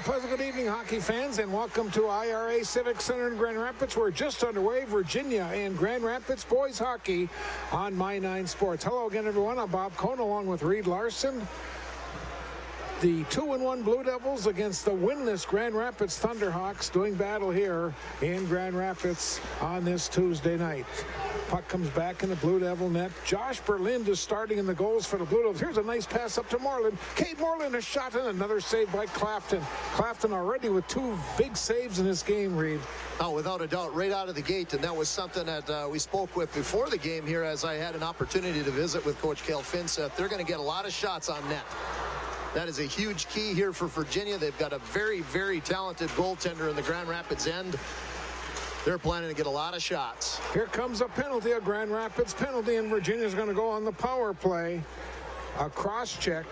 pleasant good evening, hockey fans, and welcome to IRA Civic Center in Grand Rapids. We're just underway, Virginia and Grand Rapids boys hockey on My9 Sports. Hello again, everyone. I'm Bob Cohn along with Reed Larson. The 2-1 Blue Devils against the winless Grand Rapids Thunderhawks doing battle here in Grand Rapids on this Tuesday night. Puck comes back in the Blue Devil net. Josh Berlind is starting in the goals for the Blue Devils. Here's a nice pass up to Moreland. Cade Moreland has shot in. Another save by Clafton. Clafton already with 2 big saves in this game, Reed. Oh, without a doubt, right out of the gate. And that was something that we spoke with before the game here as I had an opportunity to visit with Coach Cale Finseth. They're going to get a lot of shots on net. That is a huge key here for Virginia. They've got a very, very talented goaltender in the Grand Rapids end. They're planning to get a lot of shots. Here comes a penalty, a Grand Rapids penalty, and Virginia's going to go on the power play. A cross check.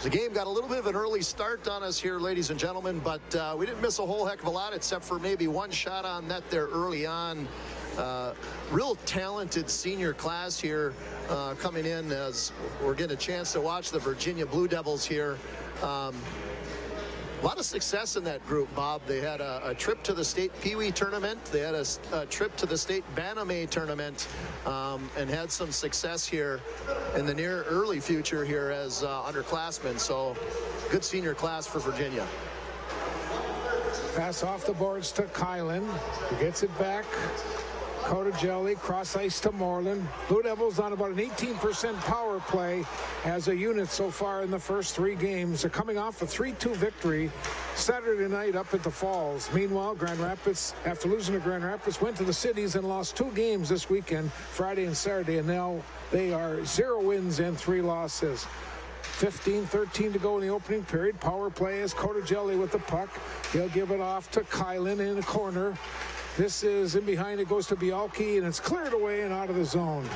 The game got a little bit of an early start on us here, ladies and gentlemen, but we didn't miss a whole heck of a lot except for maybe 1 shot on net there early on. Real talented senior class here coming in as we're getting a chance to watch the Virginia Blue Devils here. A lot of success in that group, Bob. They had a trip to the state Pee Wee tournament. They had a trip to the state Bantam tournament and had some success here in the near early future here as underclassmen. So good senior class for Virginia. Pass off the boards to Kylan. He gets it back. Cotagelli, cross ice to Moreland. Blue Devils on about an 18% power play as a unit so far in the first 3 games. They're coming off a 3-2 victory Saturday night up at the Falls. Meanwhile, Grand Rapids, after losing to Grand Rapids, went to the cities and lost 2 games this weekend, Friday and Saturday, and now they are 0 wins and 3 losses. 15-13 to go in the opening period. Power play is Cotagelli with the puck. He'll give it off to Kylan in the corner. This is in behind. It goes to Bialke, and it's cleared away and out of the zone.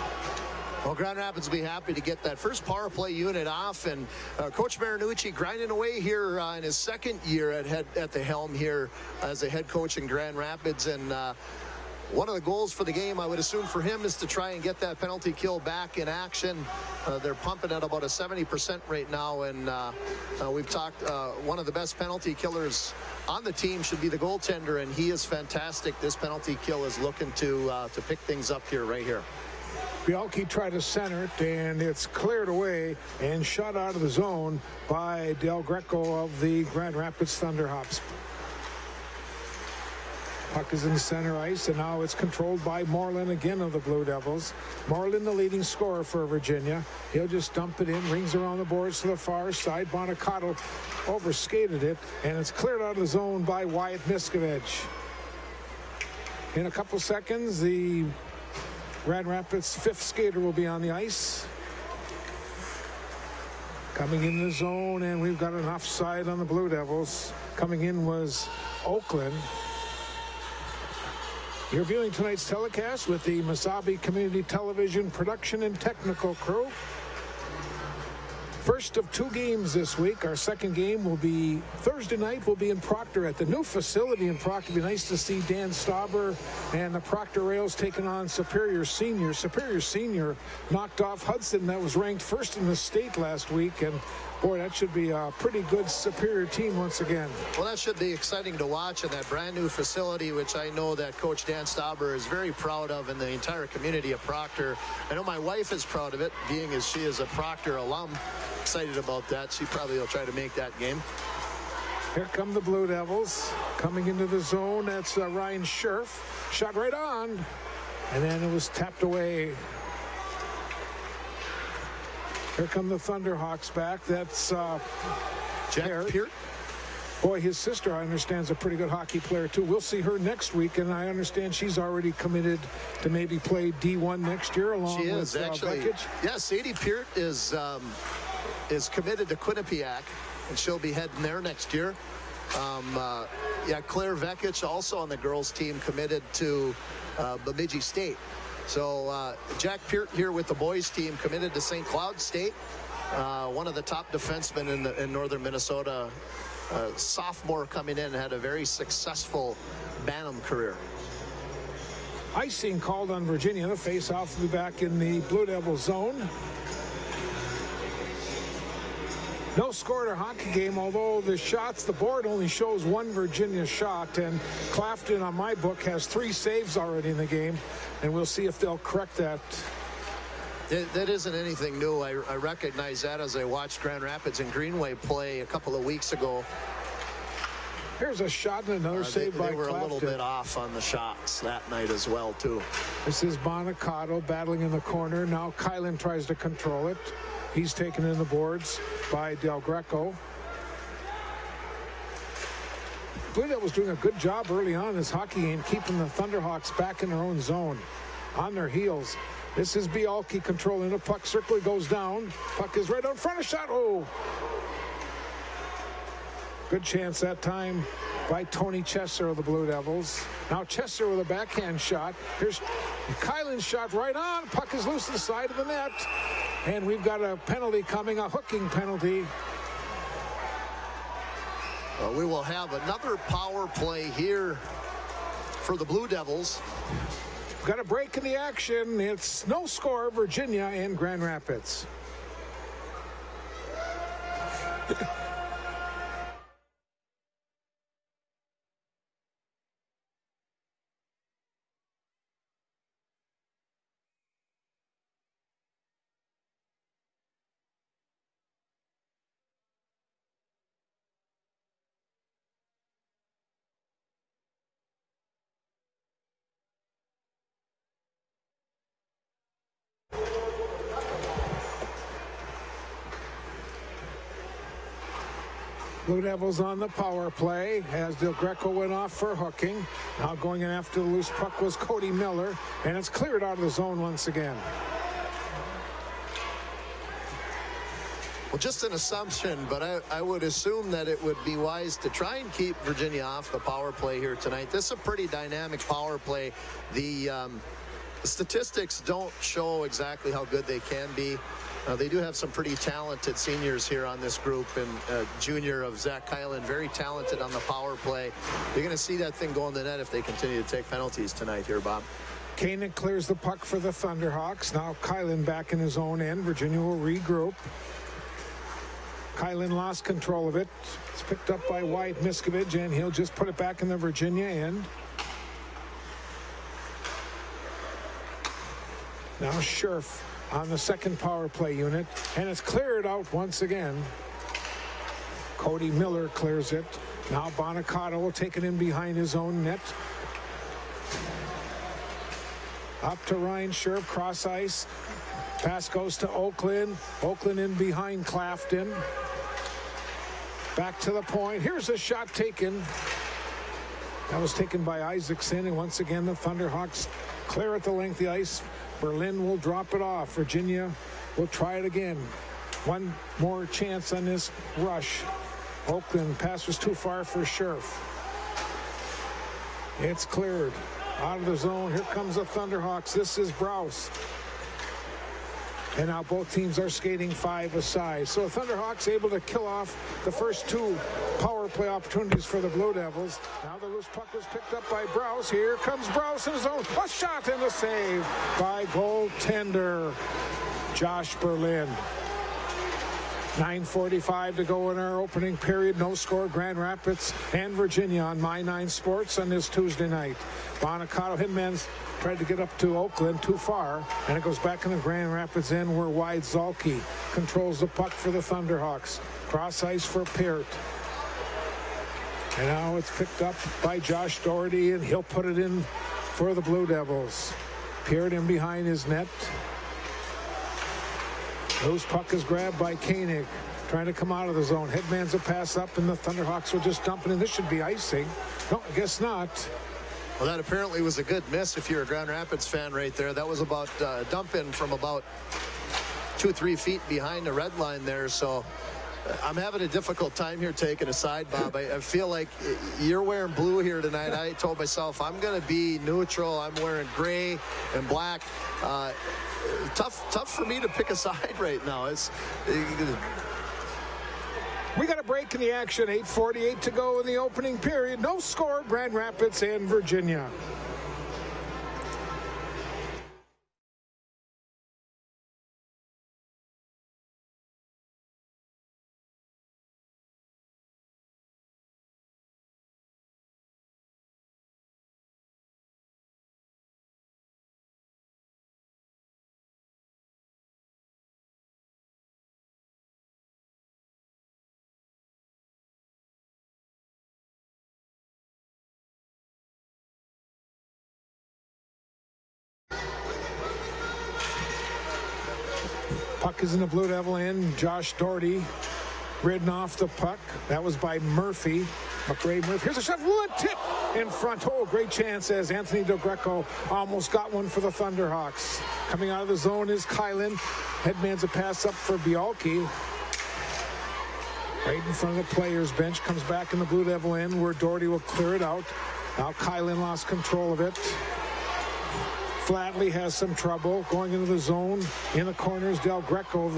Well, Grand Rapids will be happy to get that first power play unit off, and Coach Marinucci grinding away here in his 2nd year at the helm here as a head coach in Grand Rapids. And one of the goals for the game, I would assume for him, is to try and get that penalty kill back in action. They're pumping at about a 70% right now, and we've talked one of the best penalty killers on the team should be the goaltender, and he is fantastic. This penalty kill is looking to pick things up here, right here. Bialke tried to center it, and it's cleared away and shot out of the zone by Del Greco of the Grand Rapids Thunderhawks. Puck is in center ice, and now it's controlled by Moreland again of the Blue Devils. Moreland, the leading scorer for Virginia. He'll just dump it in, rings around the boards to the far side. Bonacato overskated it, and it's cleared out of the zone by Wyatt Miskovich. In a couple seconds, the Grand Rapids 5th skater will be on the ice. Coming in the zone, and we've got an offside on the Blue Devils. Coming in was Oakland. You're viewing tonight's telecast with the Mesabi Community Television production and technical crew. First of 2 games this week. Our 2nd game will be Thursday night. We'll be in Proctor at the new facility in Proctor. It'll be nice to see Dan Stauber and the Proctor Rails taking on Superior Senior. Superior Senior knocked off Hudson, that was ranked 1st in the state last week, and boy, that should be a pretty good Superior team once again. Well, that should be exciting to watch in that brand new facility, which I know that Coach Dan Stauber is very proud of, and the entire community of Proctor. I know my wife is proud of it, being as she is a Proctor alum. Excited about that. She probably will try to make that game. Here come the Blue Devils coming into the zone. That's Ryan Scherf. Shot right on, and then it was tapped away. Here come the Thunderhawks back. That's Jack Peart. Boy, his sister, I understand, is a pretty good hockey player, too. We'll see her next week, and I understand she's already committed to maybe play D1 next year along she is, with actually. Vekic. Yeah, Sadie Peart is committed to Quinnipiac, and she'll be heading there next year. Yeah, Claire Vekic, also on the girls' team, committed to Bemidji State. So Jack Peart here with the boys' team, committed to St. Cloud State. One of the top defensemen in northern Minnesota. Sophomore coming in, had a very successful Bantam career. Icing called on Virginia. The face-off will be back in the Blue Devil zone. No score in a hockey game, although the board only shows one Virginia shot, and Clafton on my book has 3 saves already in the game, and we'll see if they'll correct that. That isn't anything new. I recognize that as I watched Grand Rapids and Greenway play a couple of weeks ago. Here's a shot and another save by Clafton. They were a little bit off on the shots that night as well, too. This is Bonacato battling in the corner. Now Kylan tries to control it. He's taken in the boards by Del Greco. Blue Devils doing a good job early on in this hockey game, keeping the Thunderhawks back in their own zone, on their heels. This is Bialke controlling the puck. Circle goes down. Puck is right out front of shot. Oh! Good chance that time by Tony Chesser of the Blue Devils. Now Chesser with a backhand shot. Here's Kylan's shot right on. Puck is loose to the side of the net. And we've got a penalty coming, a hooking penalty. We will have another power play here for the Blue Devils. Got a break in the action. It's no score, Virginia and Grand Rapids. Blue Devils on the power play as Del Greco went off for hooking. Now going in after the loose puck was Cody Miller, and it's cleared out of the zone once again. Well, just an assumption, but I would assume that it would be wise to try and keep Virginia off the power play here tonight. This is a pretty dynamic power play. The statistics don't show exactly how good they can be. They do have some pretty talented seniors here on this group, and junior of Zach Kylan, very talented on the power play. You're going to see that thing go in the net if they continue to take penalties tonight here, Bob. Koenig clears the puck for the Thunderhawks. Now Kylan back in his own end. Virginia will regroup. Kylan lost control of it. It's picked up by Wyatt Miskovich, and he'll just put it back in the Virginia end. Now Scherf on the second power play unit, and it's cleared out once again. Cody Miller clears it. Now Bonacato will take it in behind his own net. Up to Ryan Scherf, cross ice. Pass goes to Oakland. Oakland in behind Clafton. Back to the point. Here's a shot taken. That was taken by Isaacson, and once again the Thunderhawks clear at the length of the ice. Berlin will drop it off. Virginia will try it again. One more chance on this rush. Oakland pass was too far for Scherf. It's cleared out of the zone. Here comes the Thunderhawks. This is Browse. And now both teams are skating 5 aside. So the Thunderhawks able to kill off the first 2 power play opportunities for the Blue Devils. Now the loose puck was picked up by Browse. Here comes Browse in his own. A shot and a save by goaltender Josh Berlin. 9:45 to go in our opening period. No score. Grand Rapids and Virginia on My 9 Sports on this Tuesday night. Bonacato Hitman's tried to get up to Oakland, too far, and it goes back in the Grand Rapids end where Wyatt Zalke controls the puck for the Thunderhawks. Cross ice for Peart. And now it's picked up by Josh Doherty, and he'll put it in for the Blue Devils. Peart in behind his net. Loose puck is grabbed by Koenig, trying to come out of the zone. Headman's a pass up, and the Thunderhawks will just dump it in. This should be icing. No, I guess not. Well, that apparently was a good miss if you're a Grand Rapids fan right there. That was about dump in from about 2-3 feet behind the red line there. So I'm having a difficult time here taking a side, Bob. I feel like you're wearing blue here tonight. I told myself I'm going to be neutral. I'm wearing gray and black. Tough for me to pick a side right now. We got a break in the action. 8:48 to go in the opening period. No score. Grand Rapids and Virginia. Puck is in the Blue Devil end. Josh Doherty ridden off the puck. That was by Murphy. McRae Murphy. Here's a shot. One tip in front. Oh, great chance as Anthony Del Greco almost got one for the Thunderhawks. Coming out of the zone is Kylan. Headman's a pass up for Bialke. Right in front of the players' bench. Comes back in the Blue Devil end where Doherty will clear it out. Now Kylan lost control of it. Flatley has some trouble going into the zone. In the corners, Del Greco.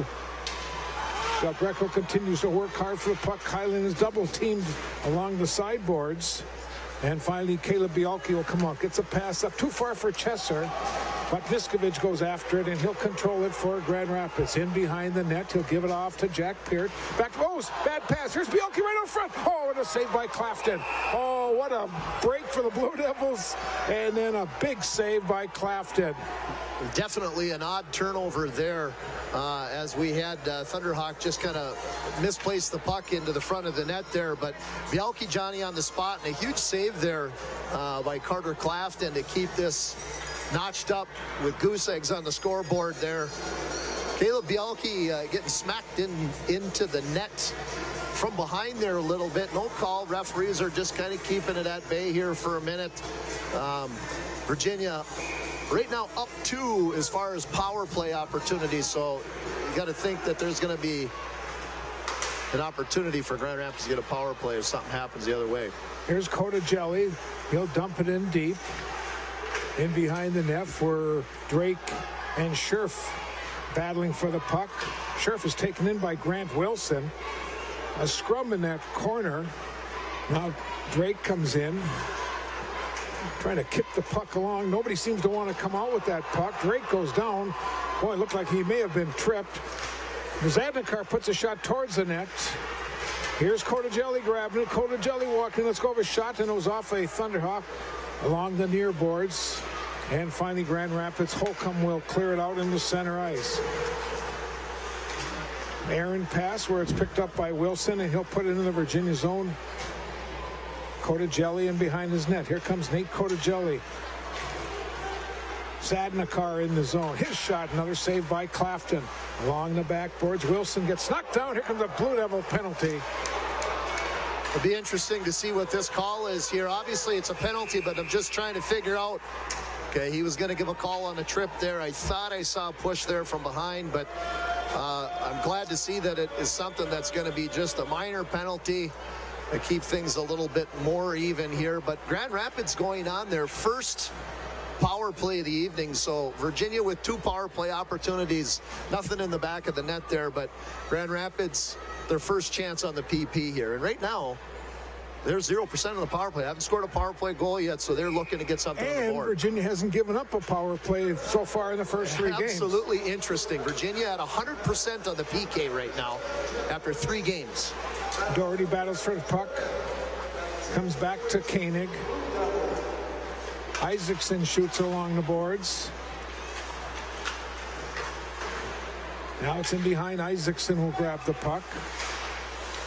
Del Greco continues to work hard for the puck. Kylan is double teamed along the sideboards. And finally, Caleb Bialke will come out. Gets a pass up too far for Chesser. But Miskovich goes after it, and he'll control it for Grand Rapids. In behind the net, he'll give it off to Jack Peart. Back to Bose. Bad pass. Here's Bialke right out front. Oh, and a save by Clafton. Oh, what a break for the Blue Devils. And then a big save by Clafton. Definitely an odd turnover there as we had Thunderhawk just kind of misplaced the puck into the front of the net there. But Bialke, Johnny, on the spot, and a huge save there by Carter Clafton to keep this notched up with goose eggs on the scoreboard there. Caleb Bialke getting smacked into the net from behind there a little bit. No call. Referees are just kind of keeping it at bay here for a minute. Virginia right now up 2 as far as power play opportunities. So you got to think that there's going to be an opportunity for Grand Rapids to get a power play if something happens the other way. Here's Coda Jelly. He'll dump it in deep. In behind the net were Drake and Scherf battling for the puck. Scherf is taken in by Grant Wilson. A scrum in that corner. Now Drake comes in, trying to kick the puck along. Nobody seems to want to come out with that puck. Drake goes down. Boy, it looked like he may have been tripped. Zadnikar puts a shot towards the net. Here's Codagelli grabbing it. Codagelli walking. Let's go over a shot, and it was off a Thunderhawk along the near boards. And finally, Grand Rapids Holcomb will clear it out into center ice. Aaron pass where it's picked up by Wilson, and he'll put it into the Virginia zone. Codagelli in behind his net. Here comes Nate Codagelli. Zadnikar in the zone. His shot, another save by Clafton. Along the backboards, Wilson gets knocked down. Here comes a Blue Devil penalty. It'll be interesting to see what this call is here. Obviously, it's a penalty, but I'm just trying to figure out. Okay, he was going to give a call on a trip there. I thought I saw a push there from behind, but I'm glad to see that it is something that's going to be just a minor penalty to keep things a little bit more even here. But Grand Rapids going on their first power play of the evening. So Virginia with 2 power play opportunities. Nothing in the back of the net there, but Grand Rapids, their first chance on the PP here. And right now, they're 0% on the power play. Haven't scored a power play goal yet, so they're looking to get something on the board. Virginia hasn't given up a power play so far in the first 3 games. Absolutely interesting. Virginia at 100% on the PK right now after 3 games. Doherty battles for the puck. Comes back to Koenig. Isaacson shoots along the boards. Now it's in behind. Isaacson will grab the puck.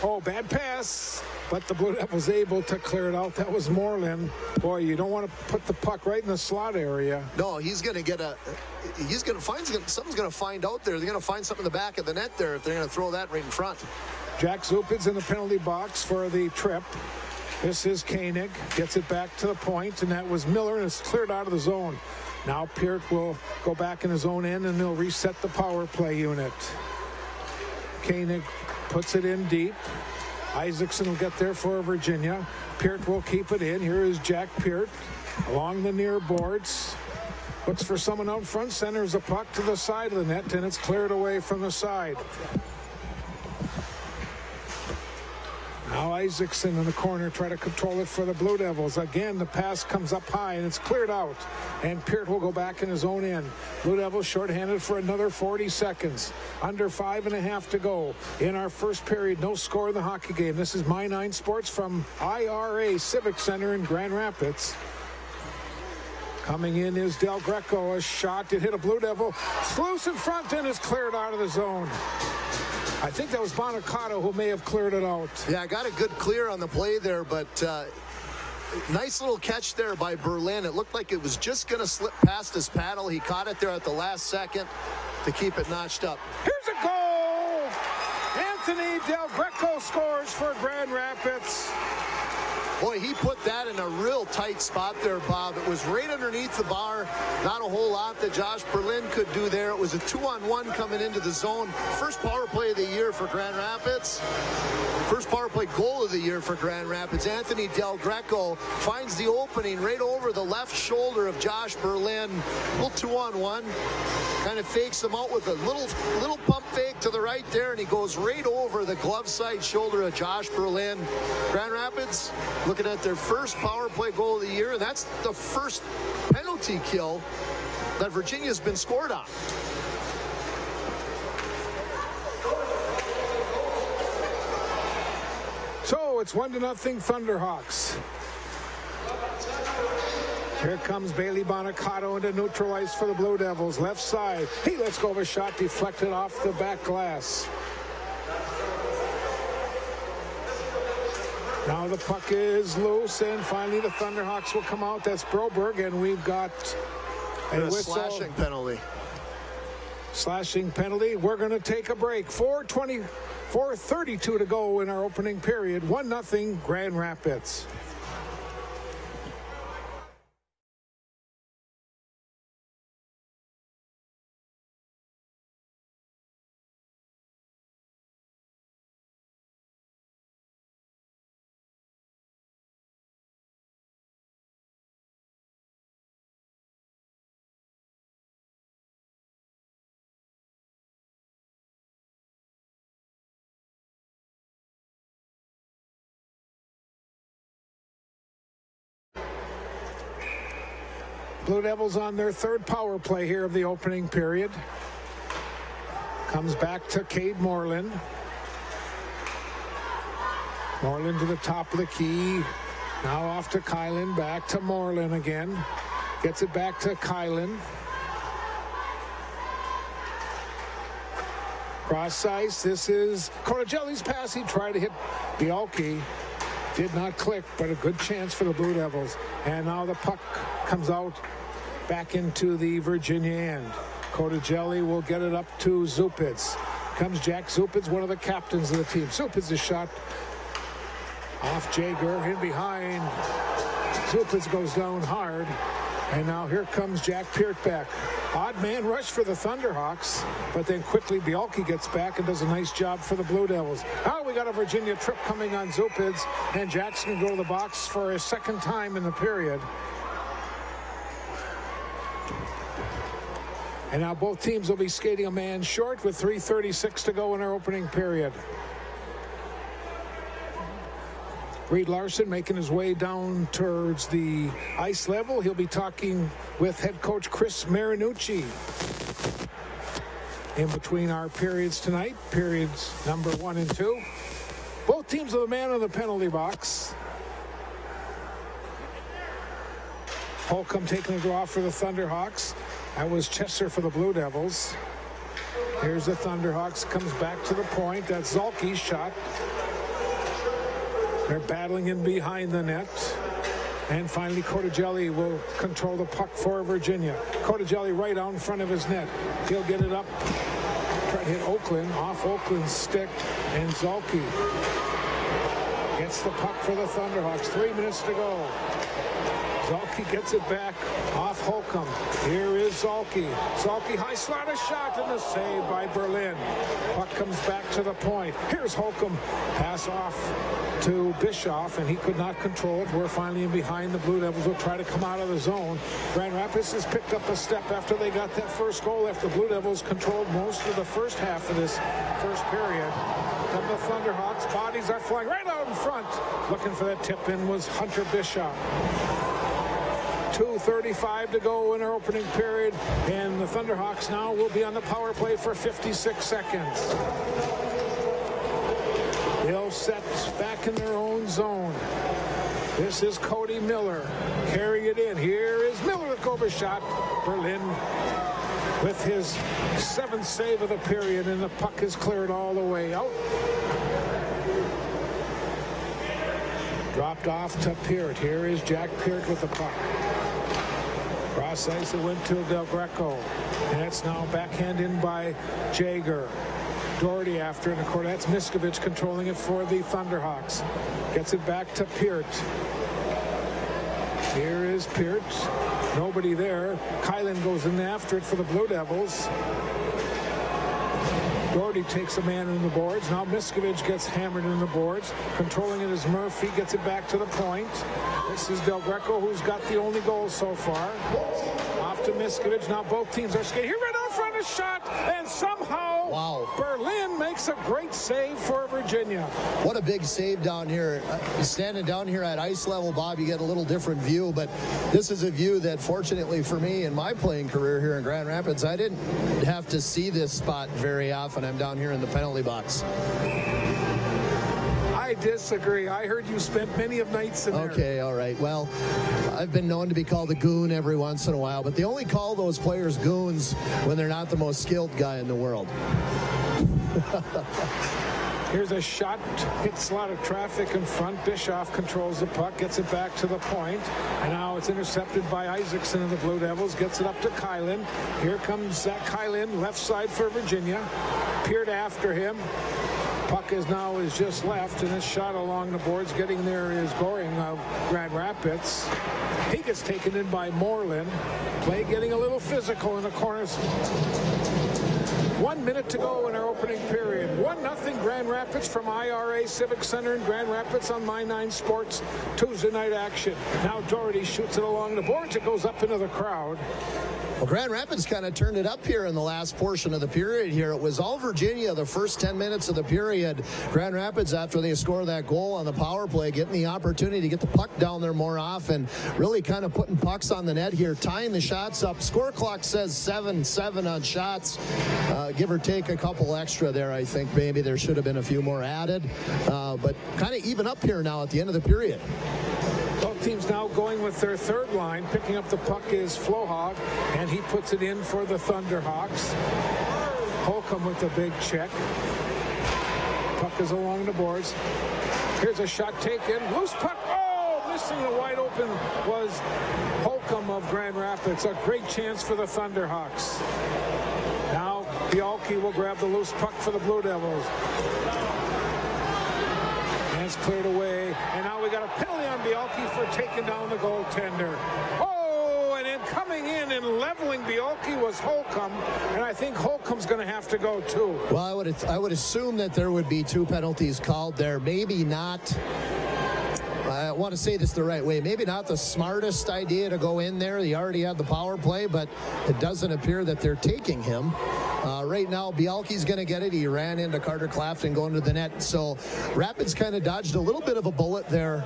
Oh, bad pass. But the Blue Devils able to clear it out. That was Moreland. Boy, you don't want to put the puck right in the slot area. No, he's going to get something's going to find out there. They're going to find something in the back of the net there if they're going to throw that right in front. Jack Zupin's in the penalty box for the trip. This is Koenig. Gets it back to the point, and that was Miller, and it's cleared out of the zone. Now Peart will go back in his own end, and they'll reset the power play unit. Koenig puts it in deep. Isaacson will get there for Virginia. Peart will keep it in. Here is Jack Peart along the near boards. Looks for someone out front. Centers the puck to the side of the net, and it's cleared away from the side. Now Isaacson in the corner try to control it for the Blue Devils. Again, the pass comes up high, and it's cleared out. And Peart will go back in his own end. Blue Devils shorthanded for another 40 seconds. Under 5.5 to go in our first period. No score in the hockey game. This is My 9 Sports from IRA Civic Center in Grand Rapids. Coming in is Del Greco. A shot. It hit a Blue Devil. It's loose in front, and it's cleared out of the zone. I think that was Bonacato who may have cleared it out. Yeah, I got a good clear on the play there, but nice little catch there by Berlin. It looked like it was just going to slip past his paddle. He caught it there at the last second to keep it notched up. Here's a Anthony Del Greco scores for Grand Rapids. Boy, he put that in a real tight spot there, Bob. It was right underneath the bar. Not a whole lot that Josh Berlin could do there. It was a 2-on-1 coming into the zone. First power play of the year for Grand Rapids. First power play goal of the year for Grand Rapids. Anthony Del Greco finds the opening right over the left shoulder of Josh Berlin. Little 2-on-1. Kind of fakes him out with a little pump fake to the right there, and he goes right over the glove side shoulder of Josh Berlin. Grand Rapids looking at their first power play goal of the year, and that's the first penalty kill that Virginia's been scored on. So it's 1-0 Thunderhawks. Here comes Bailey Bonacato into neutral ice for the Blue Devils. Left side. He lets go of a shot deflected off the back glass. Now the puck is loose, and finally the Thunderhawks will come out. That's Broberg, and we've got a whistle. Slashing penalty. Slashing penalty. We're going to take a break. 4:32 to go in our opening period. 1-0 Grand Rapids. Blue Devils on their third power play here of the opening period. Comes back to Cade Moreland. Moreland to the top of the key. Now off to Kylan. Back to Moreland again. Gets it back to Kylan. Cross ice. This is Cordigelli's pass. He tried to hit Bialke. Did not click, but a good chance for the Blue Devils. And now the puck comes out back into the Virginia end. Cordigelli will get it up to Zupitz. Comes Jack Zupitz, one of the captains of the team. Zupitz is shot off Jaeger, in behind. Zupitz goes down hard. And now here comes Jack Piertback. Odd man rush for the Thunderhawks, but then quickly Bialke gets back and does a nice job for the Blue Devils. Now we got a Virginia trip coming on Zupitz, and Jackson can go to the box for his second time in the period. And now both teams will be skating a man short with 3:36 to go in our opening period. Reed Larson making his way down towards the ice level. He'll be talking with head coach Chris Marinucci in between our periods tonight, periods number 1 and 2. Both teams are the man in the penalty box. Holcomb taking a draw for the Thunderhawks. That was Chesser for the Blue Devils. Here's the Thunderhawks, comes back to the point. That's Zalke's shot. They're battling in behind the net. And finally, Cordigelli will control the puck for Virginia. Cordigelli right out in front of his net. He'll get it up. Try to hit Oakland, off Oakland's stick. And Zalke gets the puck for the Thunderhawks. 3 minutes to go. Zalke gets it back off Holcomb. Here is Zalke. Zalke high slot, a shot, and a save by Berlin. Puck comes back to the point. Here's Holcomb. Pass off to Bischoff, and he could not control it. We're finally in behind. The Blue Devils will try to come out of the zone. Grand Rapids has picked up a step after they got that first goal, after the Blue Devils controlled most of the first half of this first period. From the Thunderhawks, bodies are flying right out in front. Looking for that tip in was Hunter Bischoff. 2:35 to go in our opening period, and the Thunderhawks now will be on the power play for 56 seconds. They'll set back in their own zone. This is Cody Miller carrying it in. Here is Miller with over shot. Berlin with his 7th save of the period, and the puck is cleared all the way out. Dropped off to Peart. Here is Jack Peart with the puck. Cross ice, it went to Del Greco. And it's now backhand in by Jaeger. Doherty after in the corner. That's Miskovich controlling it for the Thunderhawks. Gets it back to Peart. Here is Peart. Nobody there. Kylan goes in after it for the Blue Devils. Doherty takes a man in the boards. Now Miskovich gets hammered in the boards. Controlling it is Murphy. Gets it back to the point. This is Del Greco, who's got the only goal so far. Off to Miskovich. Now both teams are skating. Here right out front, a shot, and somehow Berlin makes a great save for Virginia. What a big save down here. Standing down here at ice level, Bob, you get a little different view, but this is a view that fortunately for me in my playing career here in Grand Rapids, I didn't have to see this spot very often. I'm down here in the penalty box. I disagree. I heard you spent many of nights in there. Okay, all right. Well, I've been known to be called a goon every once in a while, but they only call those players goons when they're not the most skilled guy in the world. Here's a shot, hits a lot of traffic in front. Bischoff controls the puck, gets it back to the point, and now it's intercepted by Isaacson of the Blue Devils. Gets it up to Kylan. Here comes Zach Kylan, left side for Virginia. Peart after him. Puck is just left, and his shot along the boards. Getting there is Goring of Grand Rapids. He gets taken in by Moreland. Play getting a little physical in the corners. 1 minute to go in our opening period. 1-0 Grand Rapids from IRA Civic Center in Grand Rapids on My 9 Sports. Tuesday night action. Now Doherty shoots it along the boards. It goes up into the crowd. Well, Grand Rapids kind of turned it up here in the last portion of the period here. It was all Virginia the first 10 minutes of the period. Grand Rapids, after they score that goal on the power play, getting the opportunity to get the puck down there more often, really kind of putting pucks on the net here, tying the shots up. Score clock says 7-7 on shots. Give or take a couple extra there, I think. Maybe there should have been a few more added. But kind of even up here now at the end of the period. Both teams now going with their third line. Picking up the puck is Flohog, and he puts it in for the Thunderhawks. Holcomb with the big check. Puck is along the boards. Here's a shot taken. Loose puck. Oh, missing the wide open was Holcomb of Grand Rapids. A great chance for the Thunderhawks. Now Bialke will grab the loose puck for the Blue Devils. It's cleared away, and now we got a penalty on Bialke for taking down the goaltender. Oh, and then coming in and leveling Bialke was Holcomb, and I think Holcomb's going to have to go too. Well, I would assume that there would be 2 penalties called there. Maybe not. I want to say this the right way. Maybe not the smartest idea to go in there. He already had the power play, but it doesn't appear that they're taking him. Right now, Bialke's going to get it. He ran into Carter Clafton going to the net. So Rapids kind of dodged a little bit of a bullet there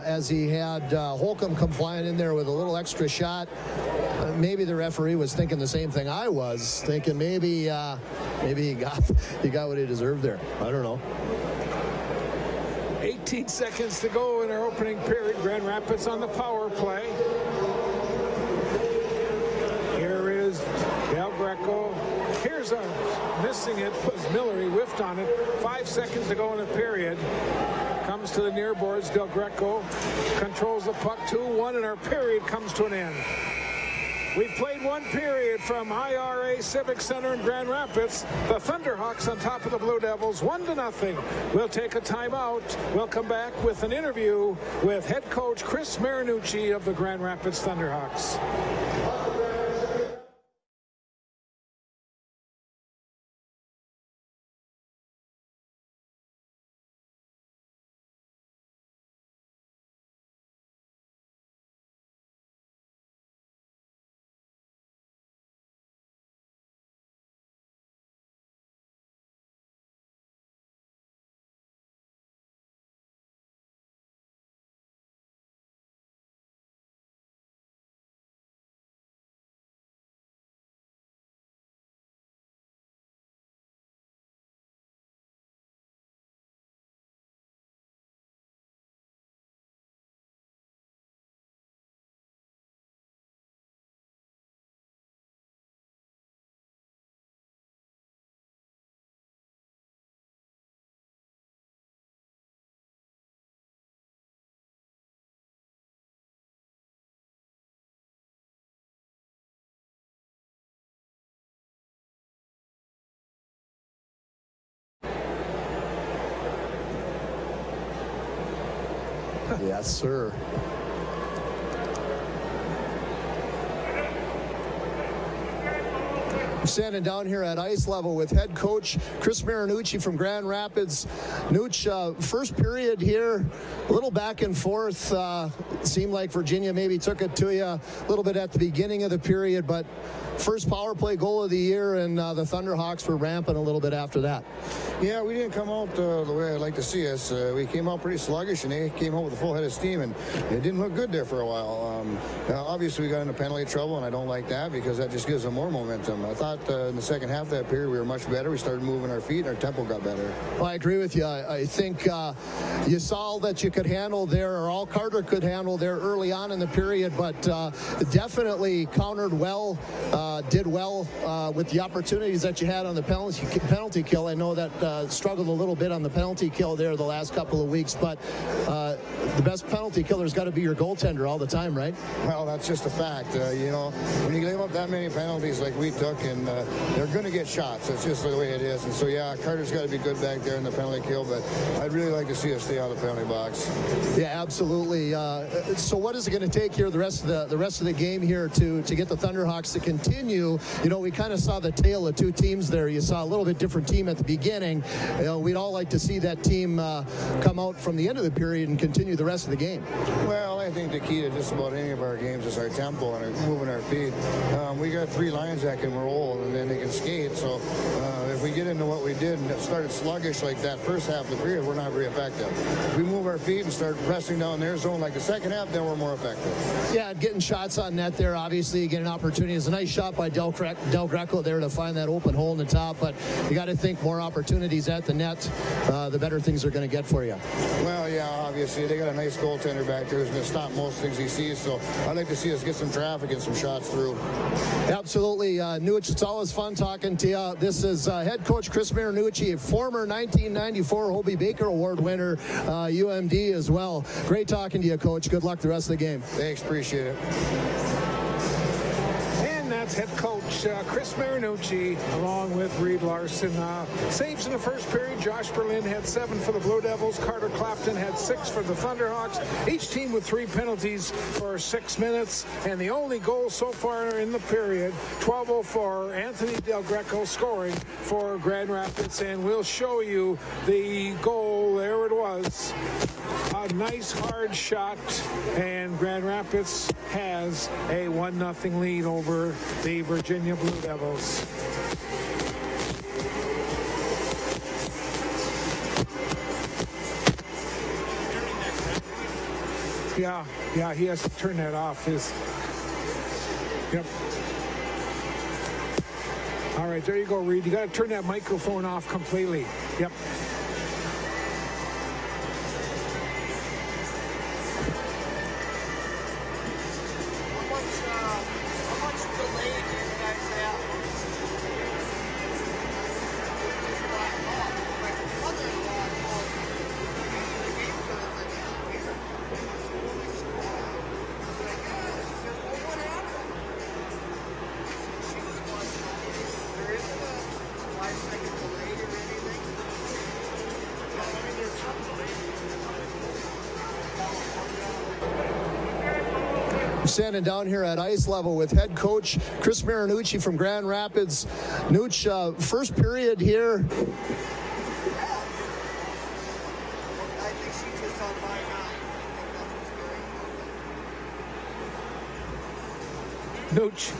as he had Holcomb come flying in there with a little extra shot. Maybe the referee was thinking the same thing I was, thinking maybe he got what he deserved there. I don't know. 18 seconds to go in our opening period. Grand Rapids on the power play. Here is Del Greco. Here's missing it was Miller. He whiffed on it. 5 seconds to go in the period. Comes to the near boards. Del Greco controls the puck. 2-1, and our period comes to an end. We've played one period from IRA Civic Center in Grand Rapids. The Thunderhawks on top of the Blue Devils, 1-0. We'll take a timeout. We'll come back with an interview with head coach Chris Marinucci of the Grand Rapids Thunderhawks. Yes, sir. I'm standing down here at ice level with head coach Chris Marinucci from Grand Rapids. Nooch, first period here, a little back and forth. Seemed like Virginia maybe took it to you a little bit at the beginning of the period, but first power play goal of the year, and the Thunderhawks were ramping a little bit after that. Yeah, we didn't come out the way I'd like to see us. We came out pretty sluggish, and they came out with a full head of steam, and it didn't look good there for a while. Obviously, we got into penalty trouble, and I don't like that because that just gives them more momentum. I thought in the second half of that period we were much better. We started moving our feet, and our tempo got better. Well, I agree with you. I think you saw that you could handle there, or all Carter could handle there early on in the period, but definitely countered well, did well with the opportunities that you had on the penalty kill. I know that struggled a little bit on the penalty kill there the last couple of weeks, but the best penalty killer's got to be your goaltender all the time, right? Well, that's just a fact. You know, when you give up that many penalties like we took, and they're going to get shots. That's just the way it is. And so, yeah, Carter's got to be good back there in the penalty kill, but I'd really like to see us stay out of the penalty box. Yeah, absolutely. So what is it going to take here the rest of the game here to get the Thunderhawks to continue? You know, we kind of saw the tale of two teams there. You saw a little bit different team at the beginning. You know, we'd all like to see that team come out from the end of the period and continue the rest of the game. Well, I think the key to just about any of our games is our tempo and moving our feet. We got three lines that can roll, and then they can skate. So if we get into what we did and it started sluggish like that first half of the period, we're not very effective. If we move our feet and start pressing down their zone like the second half, then we're more effective. Yeah, getting shots on net there, obviously you get an opportunity. It's a nice shot by Del Greco there to find that open hole in the top, but you got to think more opportunities at the net, the better things are going to get for you. Well, yeah, obviously they got a nice goaltender back there who's going to stop most things he sees, so I'd like to see us get some traffic and some shots through. Absolutely. Nooch, it's always fun talking to you. This is head coach Chris Marinucci, a former 1994 Hobey Baker Award winner, UMD as well. Great talking to you, Coach. Good luck the rest of the game. Thanks, appreciate it. That's head coach Chris Marinucci along with Reed Larson. Saves in the first period. Josh Berlin had 7 for the Blue Devils. Carter Clafton had 6 for the Thunderhawks. Each team with 3 penalties for 6 minutes. And the only goal so far in the period, 12:04, Anthony Del Greco scoring for Grand Rapids. And we'll show you the goal. There it was. A nice hard shot, and Grand Rapids has a 1-0 lead over the Virginia Blue Devils. Yeah, he has to turn that off. Yep. All right, there you go, Reed. You got to turn that microphone off completely. Yep. Standing down here at ice level with head coach Chris Marinucci from Grand Rapids. Nooch, first period here. Nooch.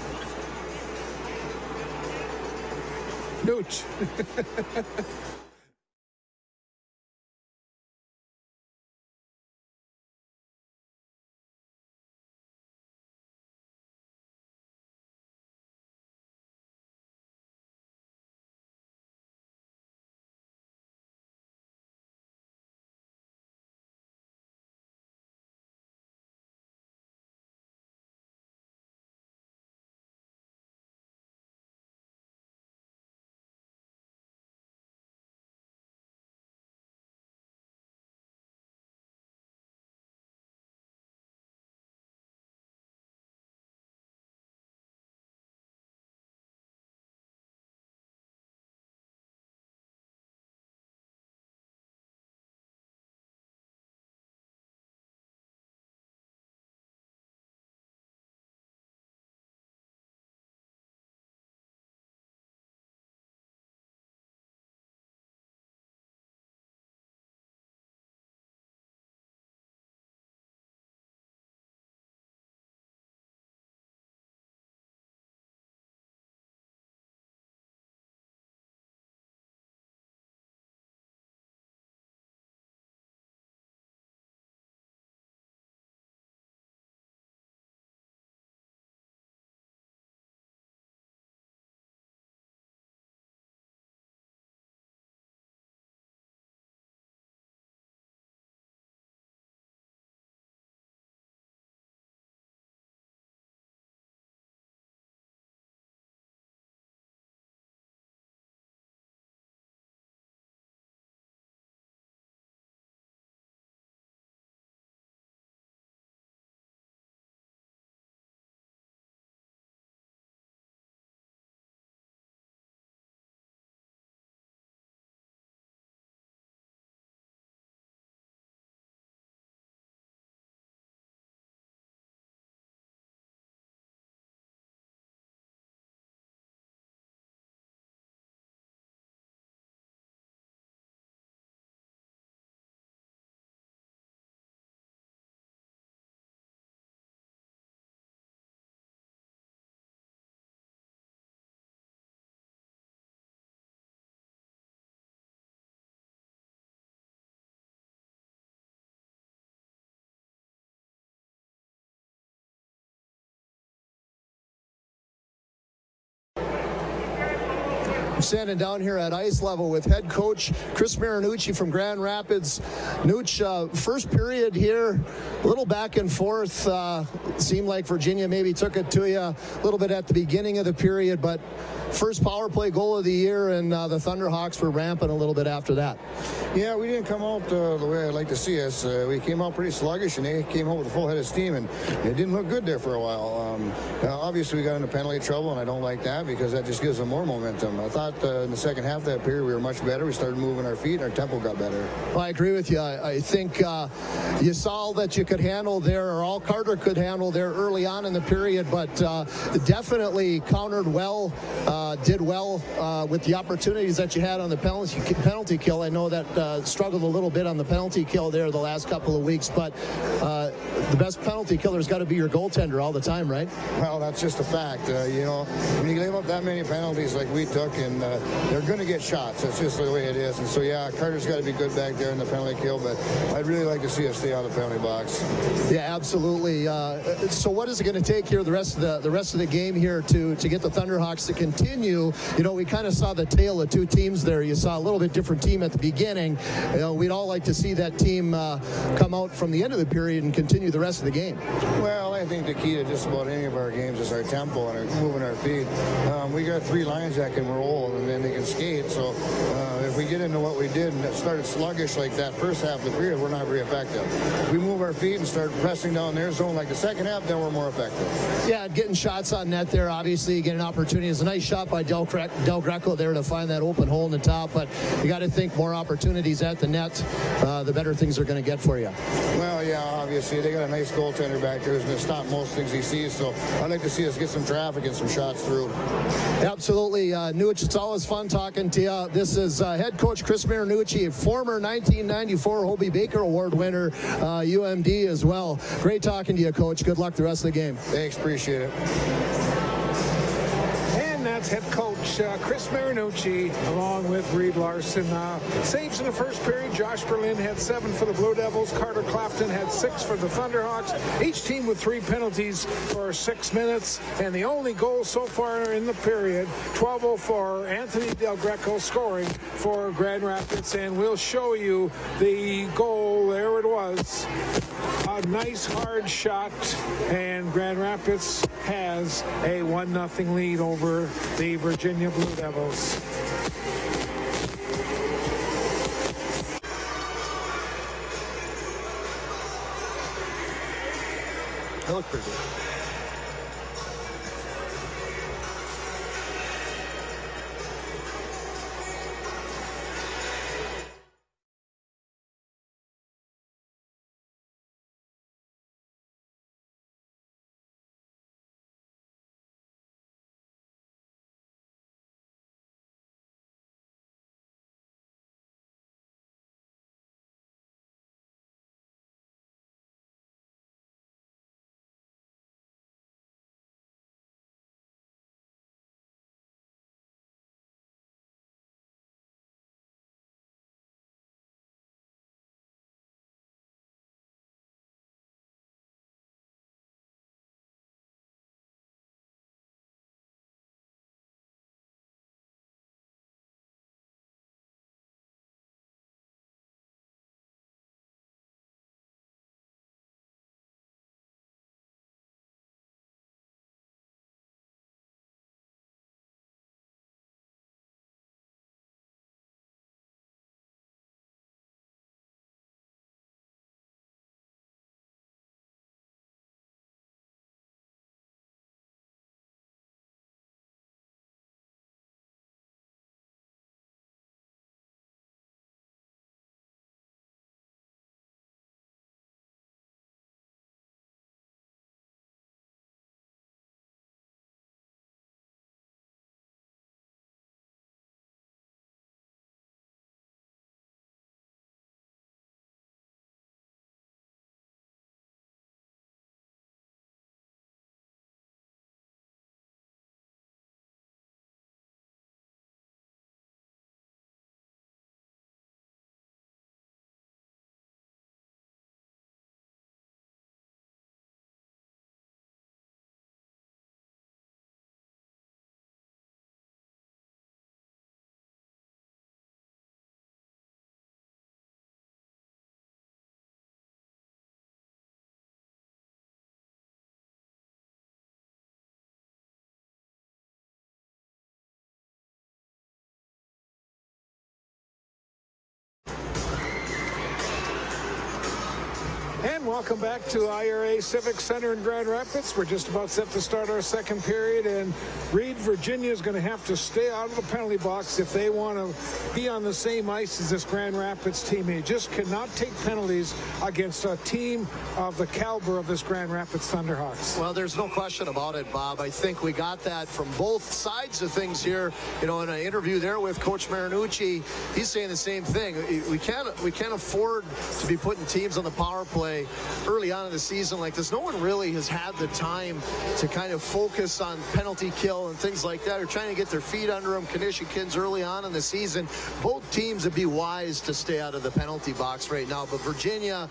I'm standing down here at ice level with head coach Chris Marinucci from Grand Rapids. Nooch, first period here, a little back and forth. Seemed like Virginia maybe took it to you a little bit at the beginning of the period, but first power play goal of the year, and the Thunderhawks were rampant a little bit after that. Yeah, we didn't come out the way I'd like to see us. We came out pretty sluggish, and they came out with a full head of steam, and it didn't look good there for a while. Obviously, we got into penalty trouble, and I don't like that because that just gives them more momentum. I thought in the second half of that period we were much better. We started moving our feet, and our tempo got better. Well, I agree with you. I think you saw that you could handle there, or all Carter could handle there early on in the period, but definitely countered well, did well with the opportunities that you had on the penalty kill. I know that struggled a little bit on the penalty kill there the last couple of weeks, but the best penalty killer's got to be your goaltender all the time, right? Well, that's just a fact. When you give up that many penalties like we took, and they're going to get shots. That's just the way it is. And so, yeah, Carter's got to be good back there in the penalty kill, but I'd really like to see us stay out of the penalty box. Yeah, absolutely. So what is it going to take here the rest of the game here to get the Thunderhawks to continue? We kind of saw the tale of two teams there. You saw a little bit different team at the beginning. We'd all like to see that team come out from the end of the period and continue the rest of the game. Well, I think the key to just about any of our games is our tempo and moving our feet. We got three lines that can roll, and then they can skate. So if we get into what we did and it started sluggish like that first half of the period, we're not very effective. If we move our feet and start pressing down their zone like the second half, then we're more effective. Yeah, getting shots on net there, obviously you get an opportunity. It's a nice shot by Del Greco there to find that open hole in the top, but you got to think more opportunities at the net, the better things are going to get for you. Well, yeah, obviously they got a nice goaltender back there who's going to stop most things he sees, so I'd like to see us get some traffic and some shots through. Absolutely. Nooch, it's always fun talking to you. This is head coach Chris Marinucci, former 1994 Hobey Baker Award winner, UMD as well. Great talking to you, Coach. Good luck the rest of the game. Thanks, appreciate it. And that's head coach Chris Marinucci along with Reed Larson. Saves in the first period. Josh Berlin had 7 for the Blue Devils. Carter Clafton had 6 for the Thunderhawks. Each team with 3 penalties for 6 minutes. And the only goal so far in the period, 12:04, Anthony Del Greco scoring for Grand Rapids. And we'll show you the goal. There it was. A nice hard shot. And Grand Rapids has a 1-0 lead over the Virginia Blue Devils. That looked pretty good. And welcome back to IRA Civic Center in Grand Rapids. We're just about set to start our second period, and Reed, Virginia is going to have to stay out of the penalty box if they want to be on the same ice as this Grand Rapids team. They just cannot take penalties against a team of the caliber of this Grand Rapids Thunderhawks. Well, there's no question about it, Bob. I think we got that from both sides of things here. You know, in an interview there with Coach Marinucci, he's saying the same thing. We can't afford to be putting teams on the power play early on in the season like this. No one really has had the time to kind of focus on penalty kill and things like that. They're trying to get their feet under them, Kanishikins early on in the season. Both teams would be wise to stay out of the penalty box right now. But Virginia,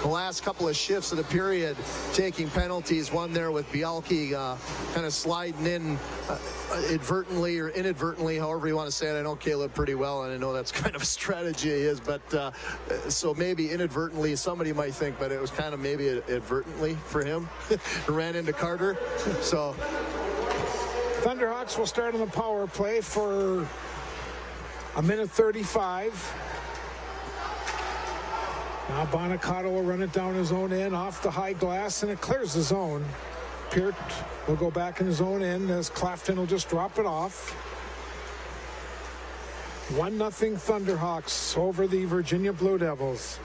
the last couple of shifts of the period, taking penalties, one there with Bialke kind of sliding in advertently or inadvertently, however you want to say it. I know Caleb pretty well, and I know that's kind of a strategy he is, but so maybe inadvertently somebody might think, but it was kind of maybe advertently for him. Ran into Carter. So Thunderhawks will start on the power play for a minute 35. Now Bonacato will run it down his own end off the high glass, and it clears the zone. Peart will go back in his own end as Clafton will just drop it off. 1-0 Thunderhawks over the Virginia Blue Devils.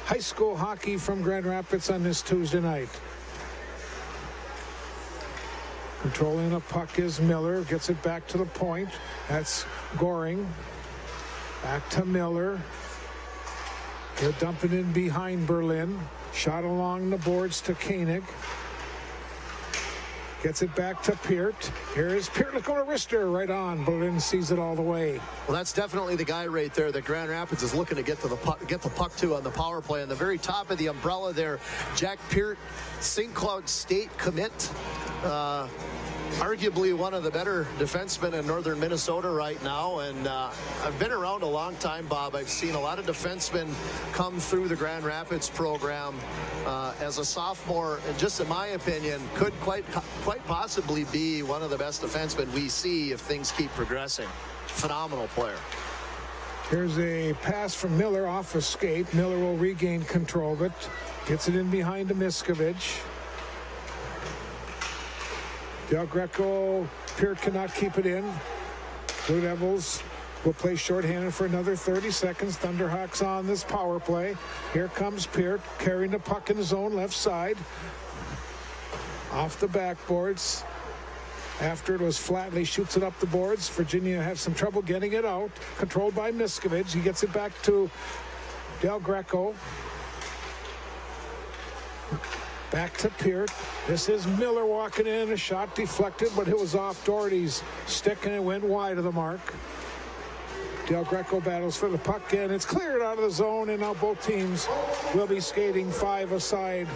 High school hockey from Grand Rapids on this Tuesday night. Controlling the puck is Miller. Gets it back to the point. That's Goring. Back to Miller. He'll dump it in behind Berlin. Shot along the boards to Koenig. Gets it back to Peart. Here is Peart looking to wrister right on. Berlin sees it all the way. Well, that's definitely the guy right there that Grand Rapids is looking to get to the puck to on the power play. On the very top of the umbrella there, Jack Peart, St. Cloud State commit. Arguably one of the better defensemen in northern Minnesota right now, and I've been around a long time, Bob. I've seen a lot of defensemen come through the Grand Rapids program as a sophomore, and just in my opinion, could quite possibly be one of the best defensemen we see if things keep progressing. Phenomenal player. Here's a pass from Miller off a skate. Miller will regain control of it. Gets it in behind to Miskovich. Del Greco, Peart cannot keep it in. Blue Devils will play shorthanded for another 30 seconds. Thunderhawks on this power play. Here comes Peart carrying the puck in his own left side. Off the backboards. After it was Flatley shoots it up the boards. Virginia has some trouble getting it out. Controlled by Miskovich. He gets it back to Del Greco. Back to Peart. This is Miller walking in. A shot deflected, but it was off Doherty's stick, and it went wide of the mark. Del Greco battles for the puck, and it's cleared out of the zone, and now both teams will be skating 5 aside.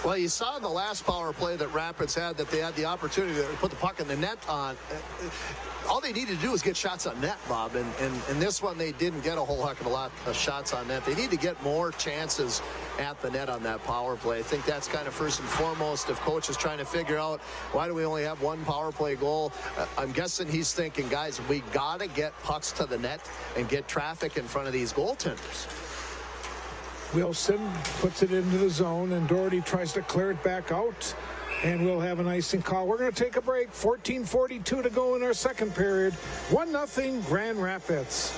Well, you saw in the last power play that Rapids had that they had the opportunity to put the puck in the net on. All they needed to do was get shots on net, Bob, and in this one they didn't get a whole heck of a lot of shots on net. They need to get more chances at the net on that power play. I think that's kind of first and foremost if coach is trying to figure out why do we only have one power play goal. I'm guessing he's thinking, guys, we got to get pucks to the net and get traffic in front of these goaltenders. Wilson puts it into the zone, and Doherty tries to clear it back out, and we'll have an icing call. We're going to take a break. 14:42 to go in our second period. 1-0 Grand Rapids.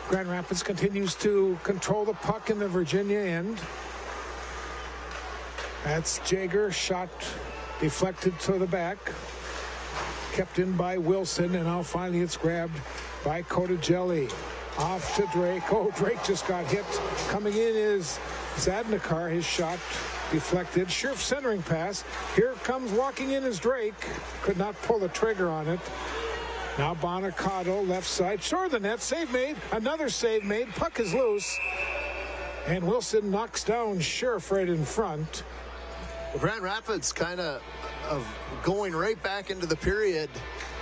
Grand Rapids continues to control the puck in the Virginia end. That's Jaeger, shot deflected to the back. Kept in by Wilson, and now finally it's grabbed by Kotajelli. Off to Drake. Oh, Drake just got hit. Coming in is Zadnikar. His shot deflected. Sure centering pass. Here comes walking in is Drake. Could not pull the trigger on it. Now Bonacato, left side, short of the net, save made, another save made, puck is loose, and Wilson knocks down Sheriff right in front. Well, Grand Rapids kind of going right back into the period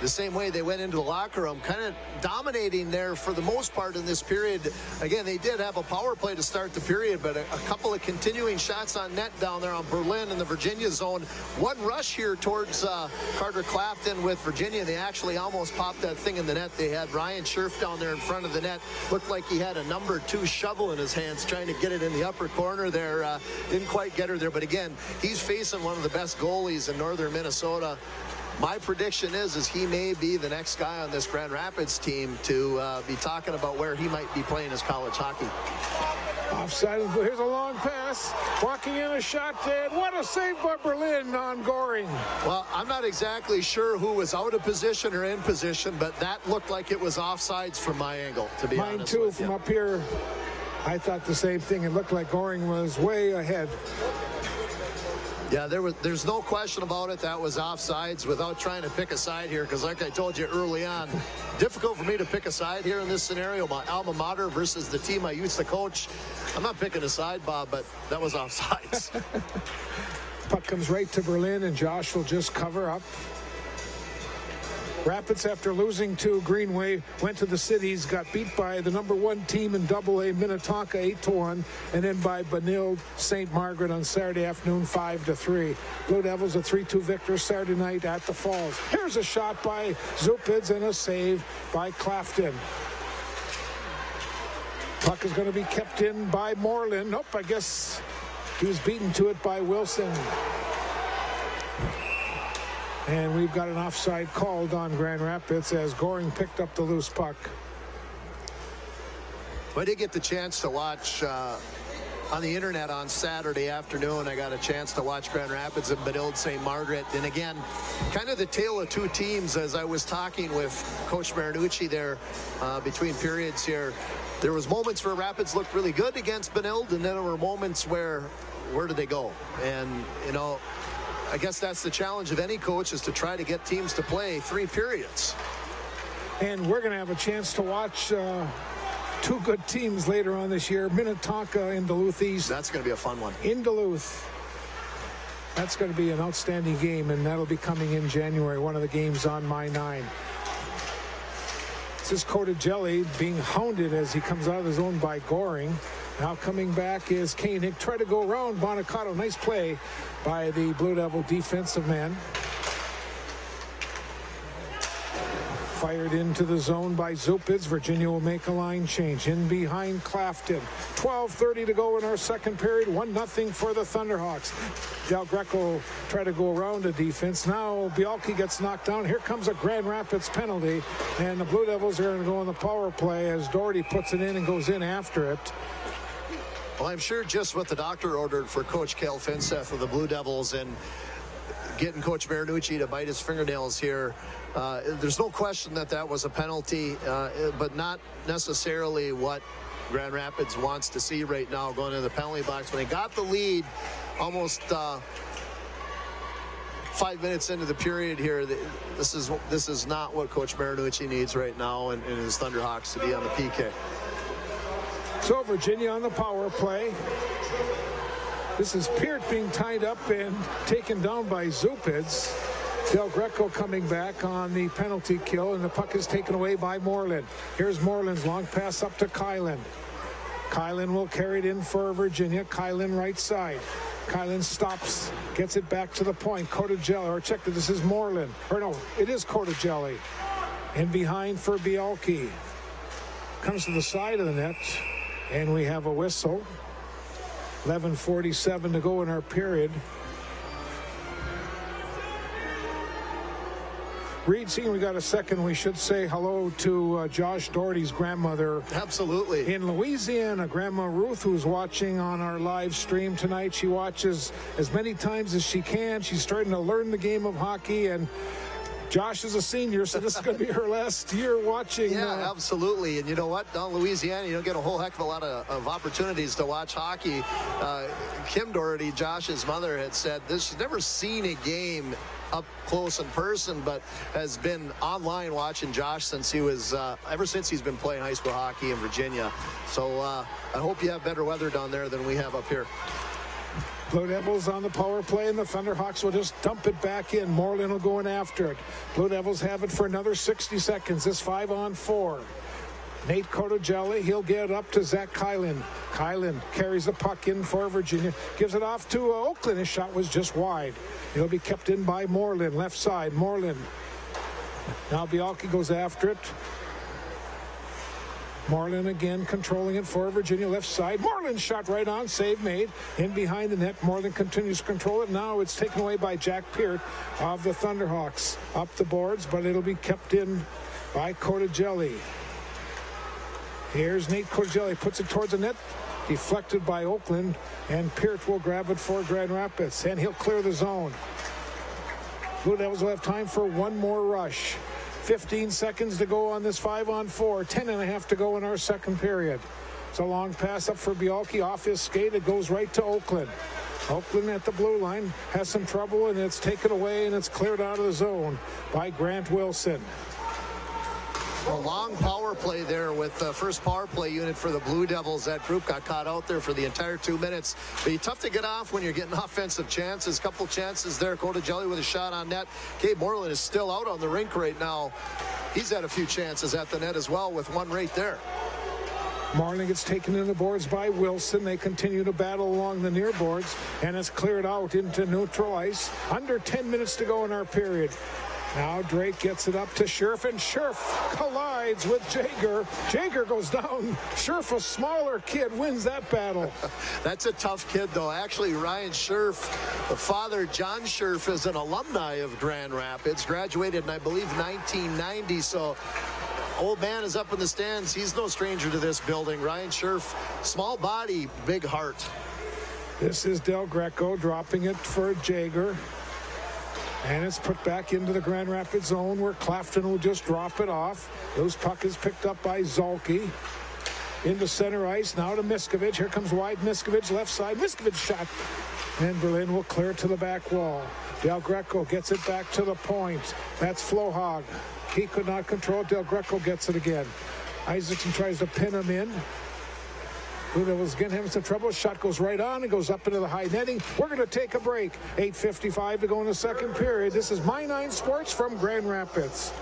the same way they went into the locker room, kind of dominating there for the most part in this period. Again, they did have a power play to start the period, but a couple of continuing shots on net down there on Berlin in the Virginia zone. One rush here towards Carter Clafton with Virginia. They actually almost popped that thing in the net. They had Ryan Scherf down there in front of the net. Looked like he had a number 2 shovel in his hands trying to get it in the upper corner there. Didn't quite get her there, but again, he's facing one of the best goalies in northern Minnesota. My prediction is he may be the next guy on this Grand Rapids team to be talking about where he might be playing his college hockey. Offside. Here's a long pass. Walking in a shot there. What a save by Berlin on Goring. Well, I'm not exactly sure who was out of position or in position, but that looked like it was offsides from my angle, to be honest. Mine too, from up here. I thought the same thing. It looked like Goring was way ahead. Yeah, there's no question about it. That was offsides without trying to pick a side here, because like I told you early on, difficult for me to pick a side here in this scenario. My alma mater versus the team I used to coach. I'm not picking a side, Bob, but that was offsides. Puck comes right to Berlin, and Josh will just cover up. Rapids, after losing to Greenway, went to the cities, got beat by the #1 team in AA, Minnetonka, 8-1, and then by Benilde St. Margaret on Saturday afternoon, 5-3. Blue Devils a 3-2 victor Saturday night at the Falls. Here's a shot by Zupids and a save by Clafton. Puck is going to be kept in by Moreland. Nope, I guess he was beaten to it by Wilson. And we've got an offside called on Grand Rapids as Goring picked up the loose puck. I did get the chance to watch on the internet on Saturday afternoon. I got a chance to watch Grand Rapids and Benilde St. Margaret. And again, kind of the tale of two teams as I was talking with Coach Marinucci there between periods here. There was moments where Rapids looked really good against Benilde, and then there were moments where did they go? And, you know, I guess that's the challenge of any coach, is to try to get teams to play 3 periods. And we're going to have a chance to watch 2 good teams later on this year. Minnetonka and Duluth East. That's going to be a fun one. In Duluth. That's going to be an outstanding game, and that'll be coming in January, one of the games on My 9. This is Cordigelli being hounded as he comes out of the zone by Goring. Now coming back is Koenig. Try to go around Bonacato. Nice play by the Blue Devil defensive man. Fired into the zone by Zupids. Virginia will make a line change. In behind Clafton. 12:30 to go in our second period. 1-0 for the Thunderhawks. Del Greco try to go around the defense. Now Bialke gets knocked down. Here comes a Grand Rapids penalty. And the Blue Devils are going to go on the power play as Doherty puts it in and goes in after it. Well, I'm sure just what the doctor ordered for Coach Cal Finseth of the Blue Devils and getting Coach Marinucci to bite his fingernails here. There's no question that that was a penalty, but not necessarily what Grand Rapids wants to see right now going into the penalty box. When they got the lead almost 5 minutes into the period here, this is not what Coach Marinucci needs right now and his Thunderhawks to be on the PK. So Virginia on the power play. This is Peart being tied up and taken down by Zupids. Del Greco coming back on the penalty kill, and the puck is taken away by Moreland. Here's Moreland's long pass up to Kylan. Kylan will carry it in for Virginia. Kylan right side. Kylan stops, gets it back to the point. Cordigelli, or check that this is Moreland. Or no, it is Cordigelli. In behind for Bialke. Comes to the side of the net. And we have a whistle. 11:47 to go in our period. Reed, seeing we got a second, we should say hello to Josh Doherty's grandmother. Absolutely. In Louisiana, Grandma Ruth, who's watching on our live stream tonight. She watches as many times as she can. She's starting to learn the game of hockey, and Josh is a senior, so this is going to be her last year watching. Yeah, absolutely. And you know what? Down in Louisiana, you don't get a whole heck of a lot of opportunities to watch hockey. Kim Doherty, Josh's mother, had said this. She's never seen a game up close in person, but has been online watching Josh since he was, ever since he's been playing high school hockey in Virginia. So I hope you have better weather down there than we have up here. Blue Devils on the power play, and the Thunderhawks will just dump it back in. Moreland will go in after it. Blue Devils have it for another 60 seconds. It's 5-on-4. Nate Cotogelli, he'll get it up to Zach Kylan. Kylan carries the puck in for Virginia, gives it off to Oakland. His shot was just wide. It'll be kept in by Moreland, left side. Moreland. Now Bialke goes after it. Moreland again controlling it for Virginia, left side. Moreland shot right on, save made. In behind the net, Moreland continues to control it. Now it's taken away by Jack Peart of the Thunderhawks. Up the boards, but it'll be kept in by Cotogelli. Here's Nate Cotogelli, puts it towards the net, deflected by Oakland, and Peart will grab it for Grand Rapids, and he'll clear the zone. Blue Devils will have time for one more rush. 15 seconds to go on this 5-on-4. 10.5 to go in our second period. It's a long pass up for Bialke off his skate. It goes right to Oakland. Oakland at the blue line has some trouble, and it's taken away, and it's cleared out of the zone by Grant Wilson. A long power play there with the first power play unit for the Blue Devils. That group got caught out there for the entire 2 minutes. But it's tough to get off when you're getting offensive chances. Couple chances there. Cotogelli with a shot on net. Gabe Moreland is still out on the rink right now. He's had a few chances at the net as well, with one right there. Moreland gets taken in the boards by Wilson. They continue to battle along the near boards, and it's cleared out into neutral ice. Under 10 minutes to go in our period. Now Drake gets it up to Scherf, and Scherf collides with Jager. Jager goes down. Scherf, a smaller kid, wins that battle. That's a tough kid, though. Actually, Ryan Scherf, the father, John Scherf, is an alumni of Grand Rapids. Graduated in, I believe, 1990. So old man is up in the stands. He's no stranger to this building. Ryan Scherf, small body, big heart. This is Del Greco dropping it for Jager. And it's put back into the Grand Rapids zone where Clafton will just drop it off. Loose puck is picked up by Zolke. Into center ice, now to Miskovich. Here comes wide Miskovich, left side. Miskovich shot. And Berlin will clear to the back wall. Del Greco gets it back to the point. That's Flohag. He could not control it. Del Greco gets it again. Isaacson tries to pin him in. Blue Devils again having some trouble. Shot goes right on and goes up into the high netting. We're going to take a break. 8:55 to go in the second period. This is My Nine Sports from Grand Rapids.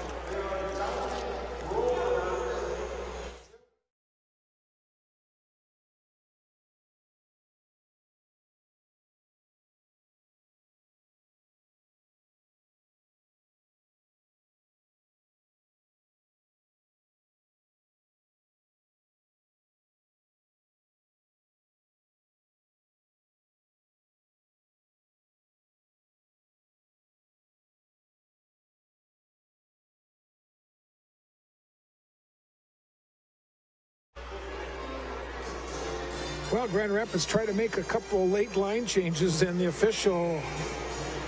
Well, Grand Rapids tried to make a couple late line changes, and the official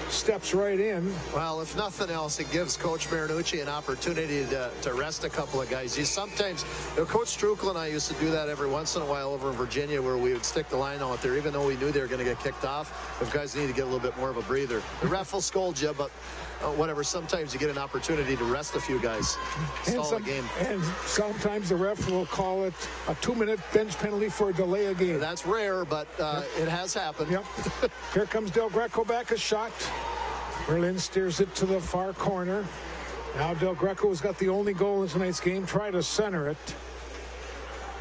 steps right in. Well, if nothing else, it gives Coach Marinucci an opportunity to rest a couple of guys. Sometimes, Coach Strukel and I used to do that every once in a while over in Virginia, where we would stick the line out there, even though we knew they were going to get kicked off. If guys need to get a little bit more of a breather, the ref will scold you, but whatever. Sometimes you get an opportunity to rest a few guys. Stall the game. And sometimes the ref will call it a 2-minute bench penalty for a delay of game. That's rare, but it has happened. Yep. Here comes Del Greco back, a shot. Berlin steers it to the far corner. Now Del Greco has got the only goal in tonight's game. Try to center it.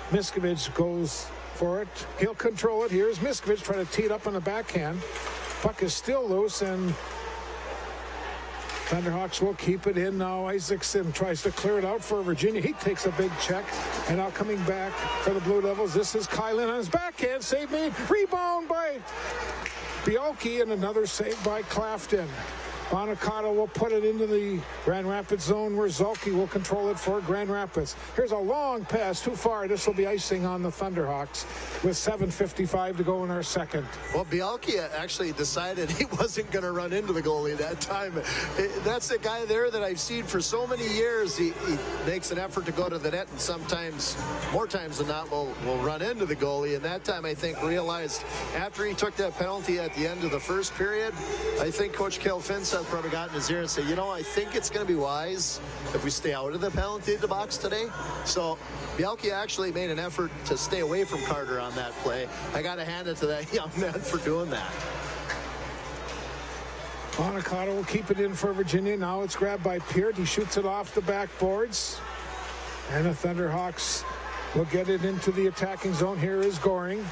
Miskovich goes for it. He'll control it. Here's Miskovich trying to tee it up on the backhand. Puck is still loose, and Thunderhawks will keep it in. Now Isaacson tries to clear it out for Virginia. He takes a big check. And now coming back for the Blue Devils, this is Kylan on his backhand. Save made. Rebound by Bialke, and another save by Clafton. Bonacato will put it into the Grand Rapids zone where Zolke will control it for Grand Rapids. Here's a long pass too far. This will be icing on the Thunderhawks with 7:55 to go in our second. Well, Bialke actually decided he wasn't going to run into the goalie that time. That's the guy there that I've seen for so many years. He makes an effort to go to the net, and sometimes, more times than not, will run into the goalie. And that time, I think, realized after he took that penalty at the end of the first period, I think Coach Kel Finson Seth probably got in his ear and said, you know, I think it's going to be wise if we stay out of the penalty box today. So Bielke actually made an effort to stay away from Carter on that play. I got to hand it to that young man for doing that. Monaco will keep it in for Virginia. Now it's grabbed by Peart. He shoots it off the backboards. And the Thunderhawks will get it into the attacking zone. Here is Goring.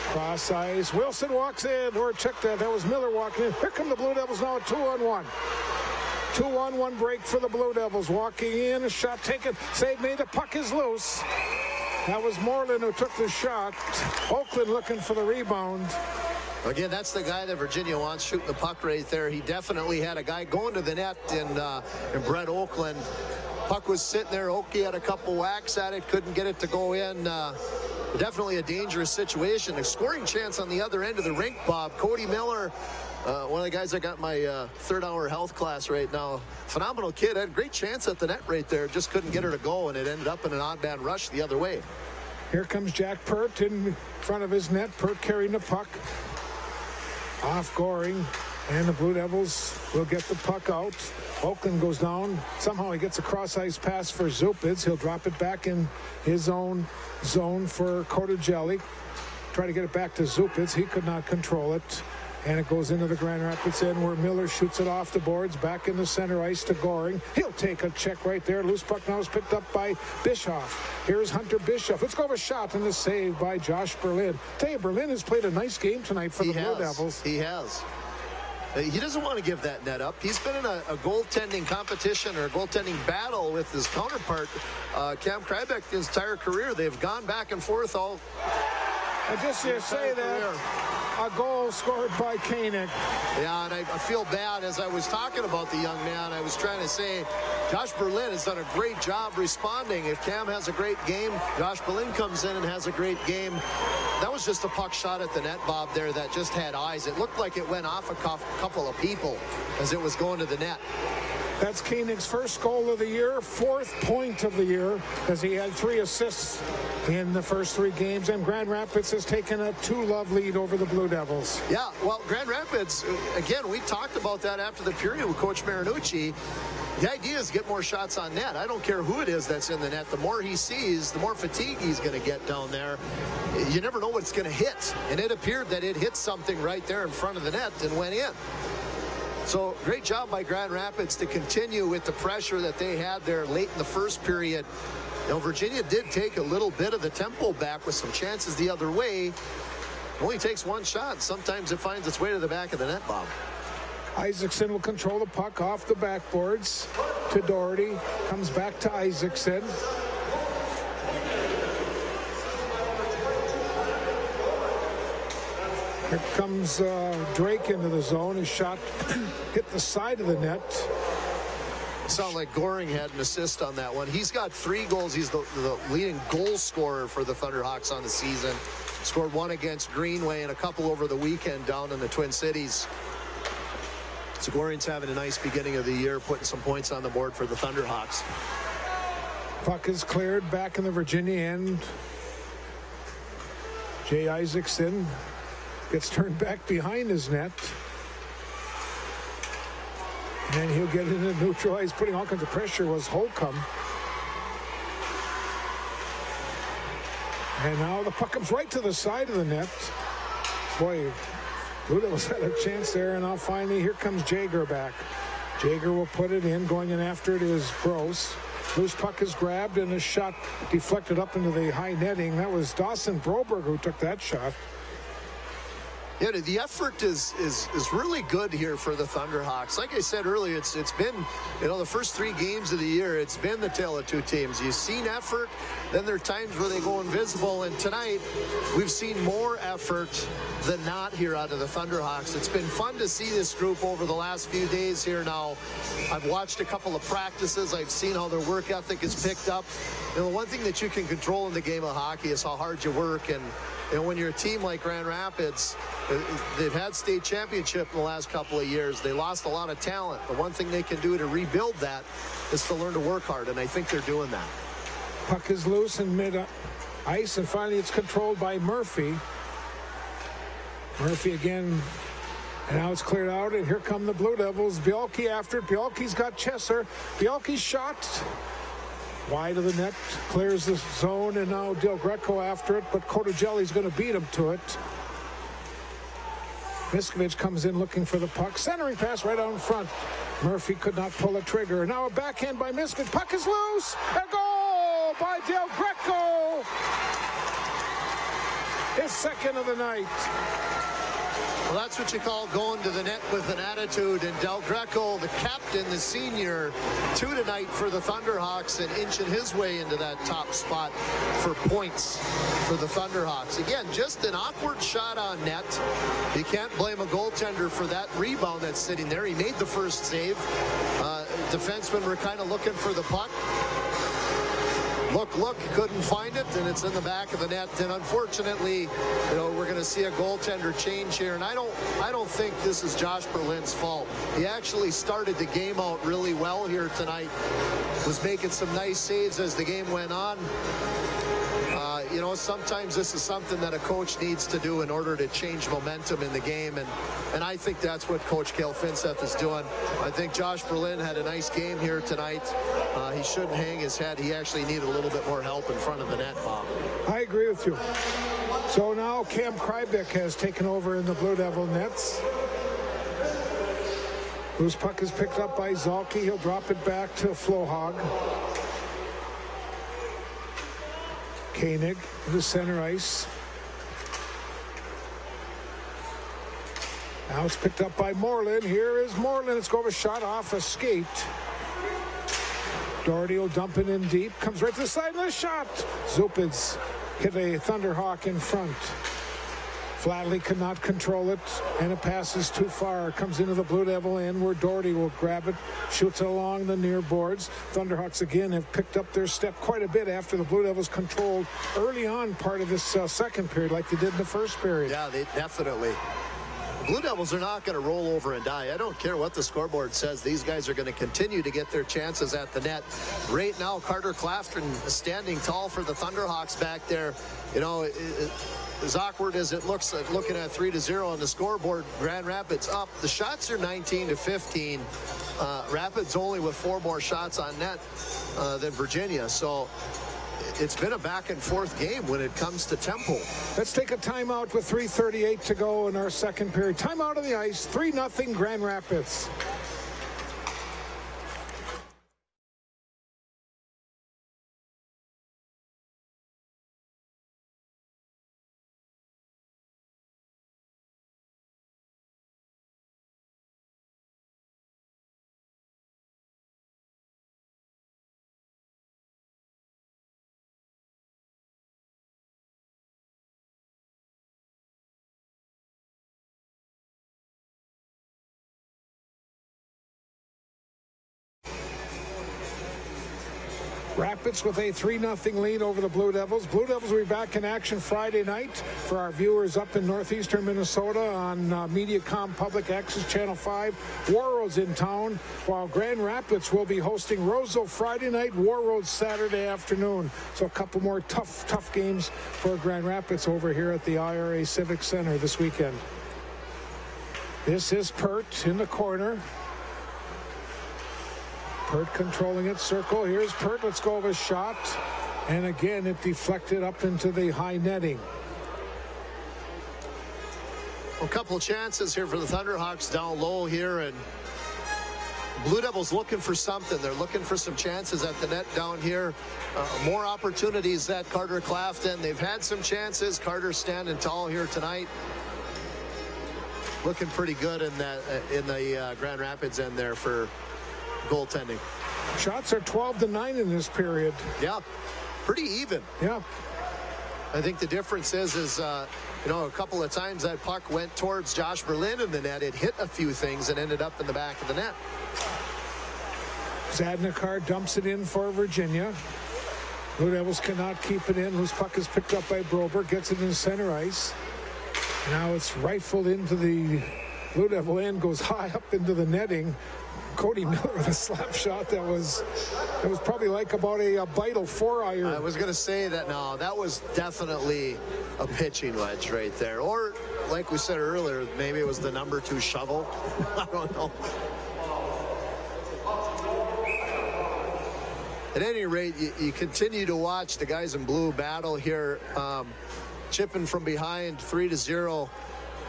Cross ice. Wilson walks in. Or check that. That was Miller walking in. Here come the Blue Devils now. 2-on-1. 2-on-1 break for the Blue Devils. Walking in. A shot taken. Save made. The puck is loose. That was Moreland who took the shot. Oakland looking for the rebound. Again, that's the guy that Virginia wants shooting the puck right there. He definitely had a guy going to the net in Brett Oakland. Puck was sitting there. Okie had a couple whacks at it, couldn't get it to go in. Definitely a dangerous situation. A scoring chance on the other end of the rink, Bob. Cody Miller, one of the guys that got my third-hour health class right now. Phenomenal kid. Had a great chance at the net right there. Just couldn't get her to go, and it ended up in an odd man rush the other way. Here comes Jack Peart in front of his net. Peart carrying the puck. Off Goring, and the Blue Devils will get the puck out. Oakland goes down. Somehow he gets a cross-ice pass for Zupitz. He'll drop it back in his own zone for Cordigelli. Try to get it back to Zupitz. He could not control it. And it goes into the Grand Rapids end where Miller shoots it off the boards. Back in the center ice to Goring. He'll take a check right there. Loose puck now is picked up by Bischoff. Here's Hunter Bischoff. Let's go with a shot and a save by Josh Berlin. Tell you, Berlin has played a nice game tonight for the Blue Devils. He has. He doesn't want to give that net up. He's been in a goaltending competition or a goaltending battle with his counterpart, Cam Krybeck, his entire career. They've gone back and forth all. I just say that. A goal scored by Koenig. Yeah, and I feel bad. As I was talking about the young man, I was trying to say Josh Berlin has done a great job responding. If Cam has a great game, Josh Berlin comes in and has a great game. That was just a puck shot at the net, Bob, there that just had eyes. It looked like it went off a couple of people as it was going to the net. That's Koenig's first goal of the year, 4th point of the year, as he had 3 assists in the first 3 games. And Grand Rapids has taken a 2-love lead over the Blue Devils. Yeah, well, Grand Rapids, again, we talked about that after the period with Coach Marinucci. The idea is get more shots on net. I don't care who it is that's in the net. The more he sees, the more fatigue he's going to get down there. You never know what it's going to hit. And it appeared that it hit something right there in front of the net and went in. So great job by Grand Rapids to continue with the pressure that they had there late in the first period. You know, Virginia did take a little bit of the tempo back with some chances the other way. Only takes 1 shot. Sometimes it finds its way to the back of the net, Bob. Isaacson will control the puck off the backboards to Doherty. Comes back to Isaacson. Here comes Drake into the zone. His shot hit the side of the net. Sound like Goring had an assist on that one. He's got 3 goals. He's the leading goal scorer for the Thunderhawks on the season. Scored 1 against Greenway and a couple over the weekend down in the Twin Cities. So Goring's having a nice beginning of the year, putting some points on the board for the Thunderhawks. Puck is cleared back in the Virginia end. Jay Isaacson gets turned back behind his net. And he'll get into neutral ice, putting all kinds of pressure was Holcomb. And now the puck comes right to the side of the net. Boy, Blue Devils had a chance there, and now finally here comes Jager back. Jager will put it in. Going in after it is Gross. Loose puck is grabbed and a shot deflected up into the high netting. That was Dawson Broberg who took that shot. Yeah, the effort is really good here for the Thunderhawks. Like I said earlier, it's been, you know, the first 3 games of the year, it's been the tale of 2 teams. You've seen effort, then there are times where they go invisible, and tonight we've seen more effort than not here out of the Thunderhawks. It's been fun to see this group over the last few days here now. I've watched a couple of practices. I've seen how their work ethic is picked up. You know, one thing that you can control in the game of hockey is how hard you work, and you know, when you're a team like Grand Rapids, they've had state championship in the last couple of years. They lost a lot of talent. The one thing they can do to rebuild that is to learn to work hard, and I think they're doing that. Puck is loose in mid-ice, and finally it's controlled by Murphy. Murphy again And now it's cleared out, and here come the Blue Devils. Bielke after it. Bielke's got Chesser. Bielke's shot wide of the net, clears the zone, and now Del Greco after it, but Kotojelli's going to beat him to it. Miskovic comes in looking for the puck. Centering pass right out in front. Murphy could not pull a trigger. Now a backhand by Miskovic. Puck is loose. A goal by Del Greco. His second of the night. Well, that's what you call going to the net with an attitude. And Del Greco, the captain, the senior, 2 tonight for the Thunderhawks and inching his way into that top spot for points for the Thunderhawks. Again, just an awkward shot on net. You can't blame a goaltender for that rebound that's sitting there. He made the first save. Defensemen were kind of looking for the puck. Look, couldn't find it, and it's in the back of the net. And unfortunately, you know, we're going to see a goaltender change here. And I don't think this is Josh Berlin's fault. He actually started the game out really well here tonight. Was making some nice saves as the game went on. You know, sometimes this is something that a coach needs to do in order to change momentum in the game, and I think that's what Coach Cale Finseth is doing. I think Josh Berlin had a nice game here tonight. He shouldn't hang his head. He actually needed a little bit more help in front of the net, Bob. I agree with you. So now Cam Krybik has taken over in the Blue Devil nets. Loose puck is picked up by Zalke. He'll drop it back to Flohag. Koenig to the center ice. Now it's picked up by Moreland. Here is Moreland. It's going to shot off a skate. Doherty will dump it in deep. Comes right to the side of the shot. Zupins hit a Thunderhawk in front. Flatley cannot control it, and it passes too far. Comes into the Blue Devil end where Doherty will grab it, shoots it along the near boards. Thunderhawks again have picked up their step quite a bit after the Blue Devils controlled early on part of this second period like they did in the first period. Yeah, they definitely. The Blue Devils are not going to roll over and die. I don't care what the scoreboard says. These guys are going to continue to get their chances at the net. Right now, Carter Clafton standing tall for the Thunderhawks back there. You know, as awkward as it looks looking at 3-0 on the scoreboard, Grand Rapids up. The shots are 19-15. Rapids only with 4 more shots on net than Virginia. So it's been a back and forth game when it comes to tempo. Let's take a timeout with 3:38 to go in our second period. Timeout on the ice, 3-0 Grand Rapids. Rapids with a 3-0 lead over the Blue Devils. Blue Devils will be back in action Friday night for our viewers up in northeastern Minnesota on Mediacom Public Access Channel 5. Warroad's in town, while Grand Rapids will be hosting Roseville Friday night, Warroad Saturday afternoon. So a couple more tough games for Grand Rapids over here at the IRA Civic Center this weekend. This is Pert in the corner. Pert controlling it, circle. Here's Pert. Let's go with a shot. And again, it deflected up into the high netting. A couple of chances here for the Thunderhawks down low here, and Blue Devils looking for something. They're looking for some chances at the net down here. More opportunities at Carter Clafton. They've had some chances. Carter standing tall here tonight. Looking pretty good in that in the Grand Rapids end there for goaltending. Shots are 12-9 in this period. Yeah, pretty even. Yeah. I think the difference is you know, a couple of times that puck went towards Josh Berlin in the net. It hit a few things and ended up in the back of the net. Zadnikar dumps it in for Virginia. Blue Devils cannot keep it in. Loose puck is picked up by Broberg. Gets it in center ice. Now it's rifled into the Blue Devil end. Goes high up into the netting. Cody Miller with a slap shot that was probably like about a Beidel 4-iron. I was going to say that. No, that was definitely a pitching wedge right there. Or like we said earlier, maybe it was the number 2 shovel. I don't know. At any rate, you continue to watch the guys in blue battle here, chipping from behind 3-0.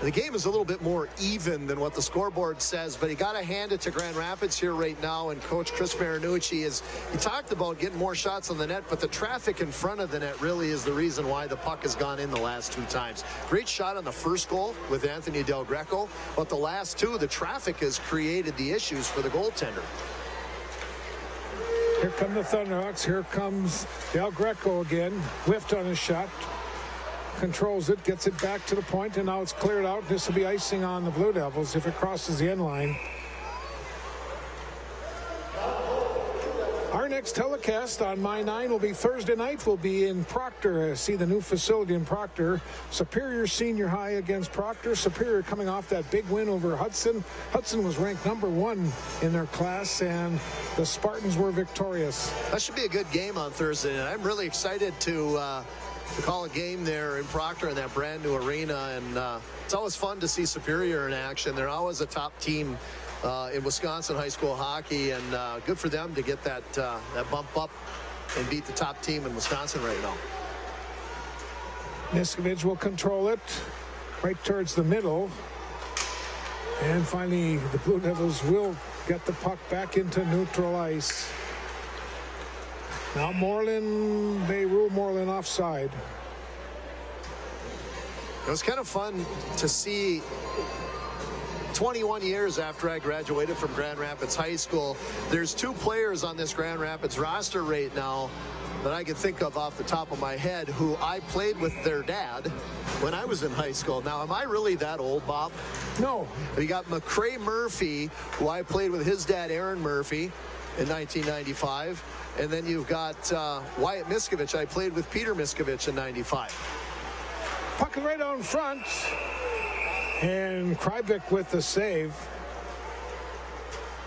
The game is a little bit more even than what the scoreboard says, but you got to hand it to Grand Rapids here right now. And Coach Chris Marinucci he talked about getting more shots on the net, but the traffic in front of the net really is the reason why the puck has gone in the last 2 times. Great shot on the first goal with Anthony Del Greco, but the last 2, the traffic has created the issues for the goaltender. Here come the Thunderhawks. Here comes Del Greco again. Whiffed on his shot. Controls it, gets it back to the point, and now it's cleared out. This will be icing on the Blue Devils if it crosses the end line. Our next telecast on My 9 will be Thursday night. We'll be in Proctor. See the new facility in Proctor. Superior Senior High against Proctor. Superior coming off that big win over Hudson. Hudson was ranked number 1 in their class, and the Spartans were victorious. That should be a good game on Thursday, and I'm really excited to call a game there in Proctor in that brand new arena. And it's always fun to see Superior in action. They're always a top team in Wisconsin high school hockey, and good for them to get that bump up and beat the top team in Wisconsin right now. Miskovich will control it right towards the middle. And finally, the Blue Devils will get the puck back into neutral ice. Now Moreland, they rule Moreland offside. It was kind of fun to see 21 years after I graduated from Grand Rapids High School. There's 2 players on this Grand Rapids roster right now that I can think of off the top of my head who I played with their dad when I was in high school. Now, am I really that old, Bob? No. We got McCray Murphy, who I played with his dad, Aaron Murphy, in 1995. And then you've got Wyatt Miskovich. I played with Peter Miskovich in 95. Puck right out in front. And Krybeck with the save.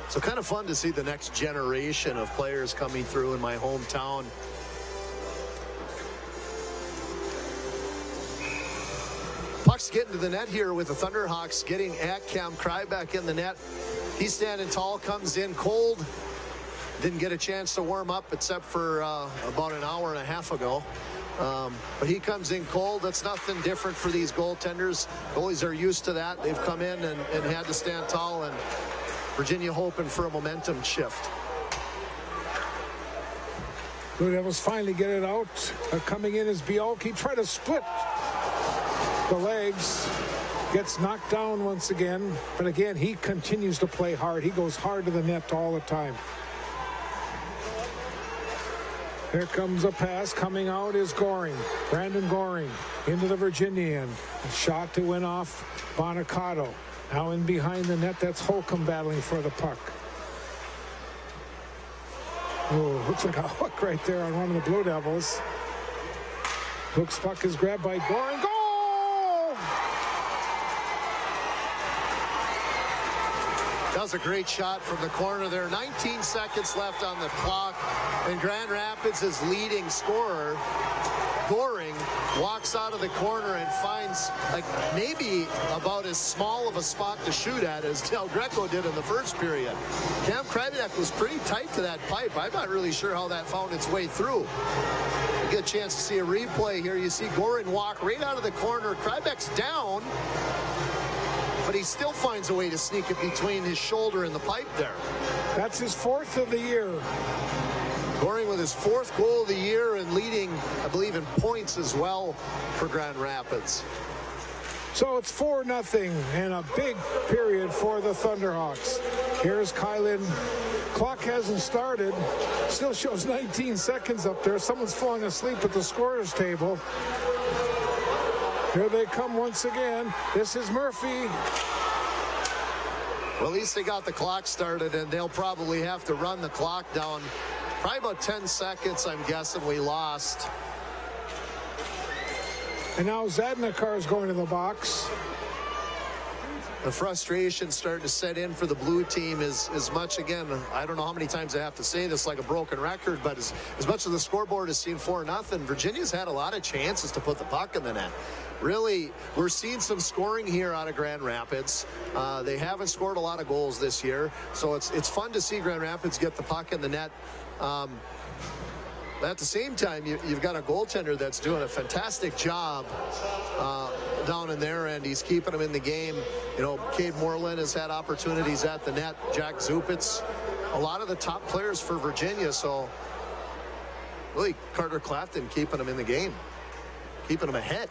So kind of fun to see the next generation of players coming through in my hometown. Puck's getting to the net here with the Thunderhawks getting at Cam Krybeck in the net. He's standing tall, comes in cold. Didn't get a chance to warm up except for about an hour and a half ago. But he comes in cold. That's nothing different for these goaltenders. Goalies are used to that. They've come in and had to stand tall, and Virginia hoping for a momentum shift. Blue Devils finally get it out. Coming in is Bialke. Try to split the legs. Gets knocked down once again. But again, he continues to play hard. He goes hard to the net all the time. Here comes a pass. Coming out is Goring. Brandon Goring into the Virginian. A shot to win off Bonacato. Now in behind the net, that's Holcomb battling for the puck. Oh, looks like a hook right there on one of the Blue Devils. Hook's puck is grabbed by Goring. Goal! That was a great shot from the corner there. 19 seconds left on the clock, and Grand Rapids' leading scorer, Goring, walks out of the corner and finds like maybe about as small of a spot to shoot at as Del Greco did in the first period. Cam Krybeck was pretty tight to that pipe. I'm not really sure how that found its way through. You get a chance to see a replay here. You see Goring walk right out of the corner. Krybeck's down, but he still finds a way to sneak it between his shoulder and the pipe there. That's his 4th of the year. Goring with his 4th goal of the year and leading, I believe, in points as well for Grand Rapids. So it's 4-0 and a big period for the Thunderhawks. Here's Kylan. Clock hasn't started. Still shows 19 seconds up there. Someone's falling asleep at the scorer's table. Here they come once again. This is Murphy. Well, at least they got the clock started, and they'll probably have to run the clock down. Probably about 10 seconds, I'm guessing, we lost. And now Zadnikar is going to the box. the frustration starting to set in for the blue team is as much, again, I don't know how many times I have to say this like a broken record, but as much as the scoreboard has seen 4-0, Virginia's had a lot of chances to put the puck in the net. Really, we're seeing some scoring here out of Grand Rapids. They haven't scored a lot of goals this year, so it's fun to see Grand Rapids get the puck in the net. At the same time, you've got a goaltender that's doing a fantastic job down in there, and he's keeping them in the game. You know, Cade Moreland has had opportunities at the net. Jack Zupitz, a lot of the top players for Virginia. So really, Carter Clafton keeping them in the game, keeping them ahead.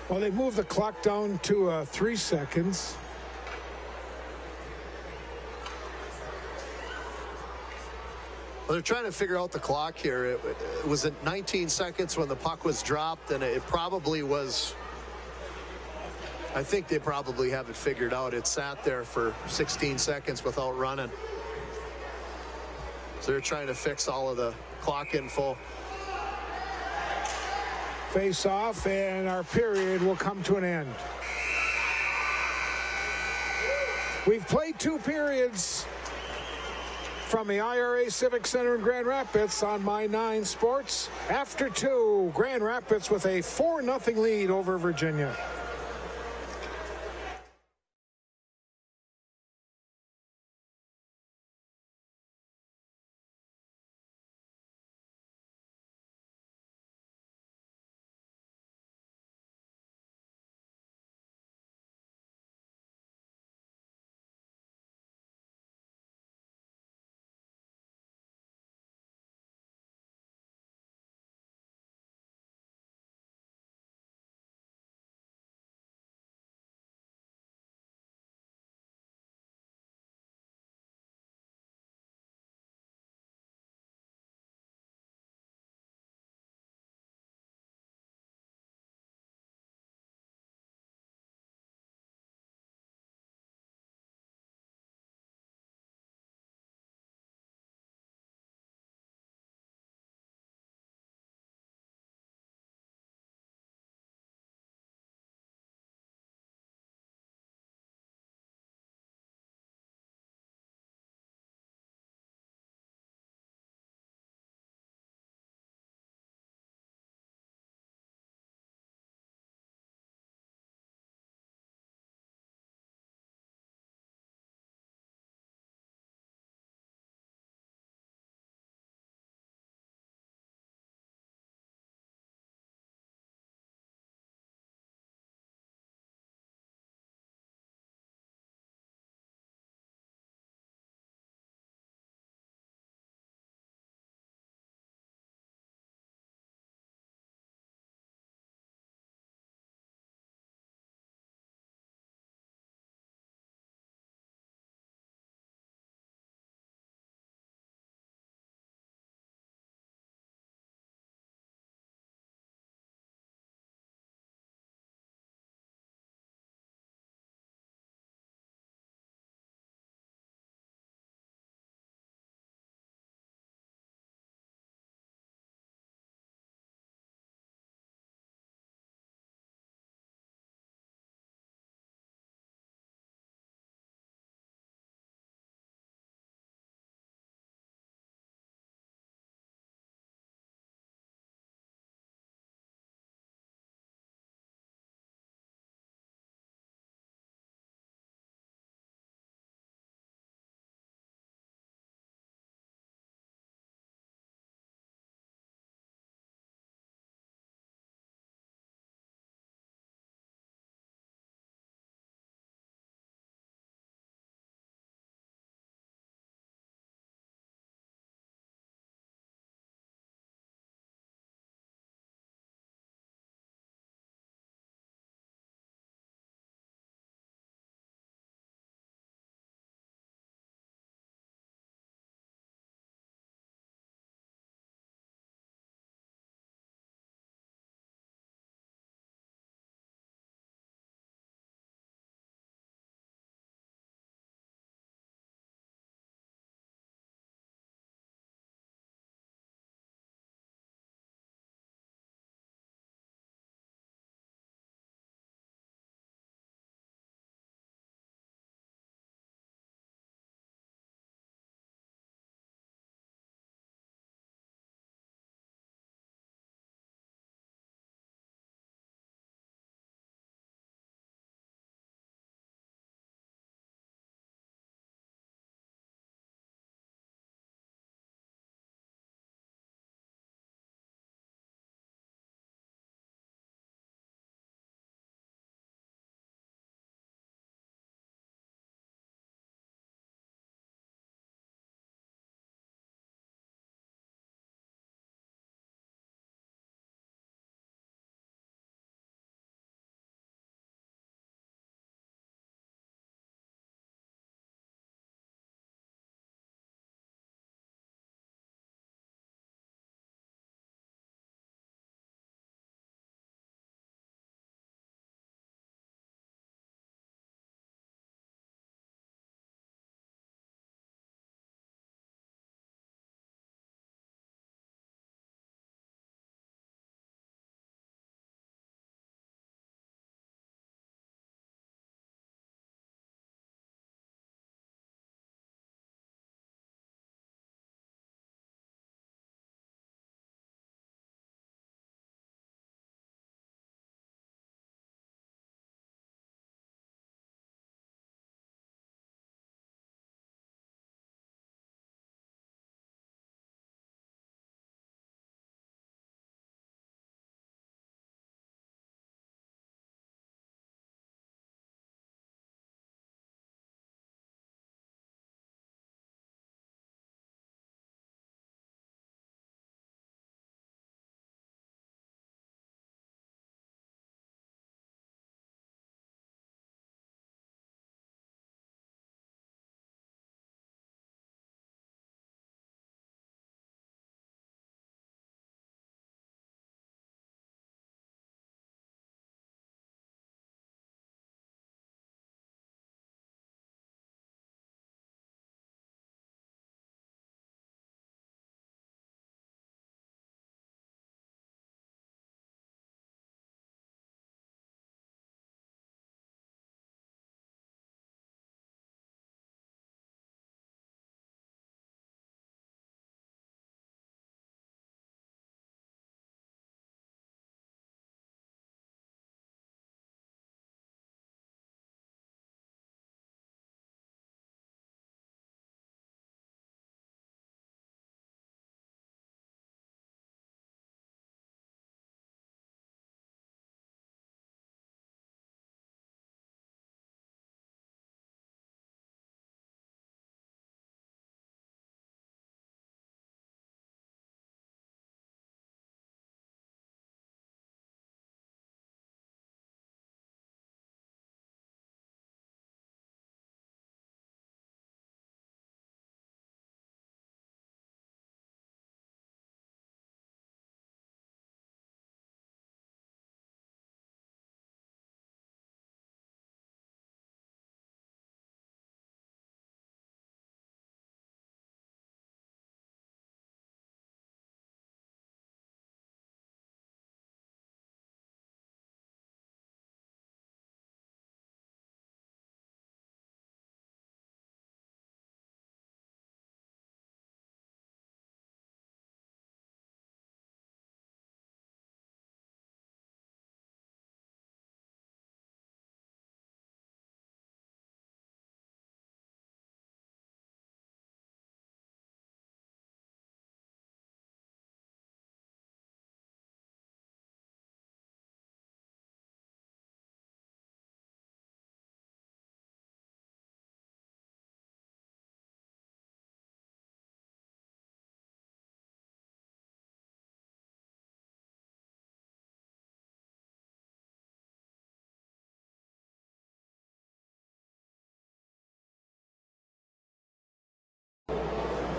Well, they moved the clock down to 3 seconds. Well, they're trying to figure out the clock here. It was at 19 seconds when the puck was dropped, and it probably was, I think they probably have it figured out. It sat there for 16 seconds without running. So they're trying to fix all of the clock info. Face off, and our period will come to an end. We've played 2 periods from the IRA Civic Center in Grand Rapids on My 9 Sports. After 2, Grand Rapids with a 4-0 lead over Virginia.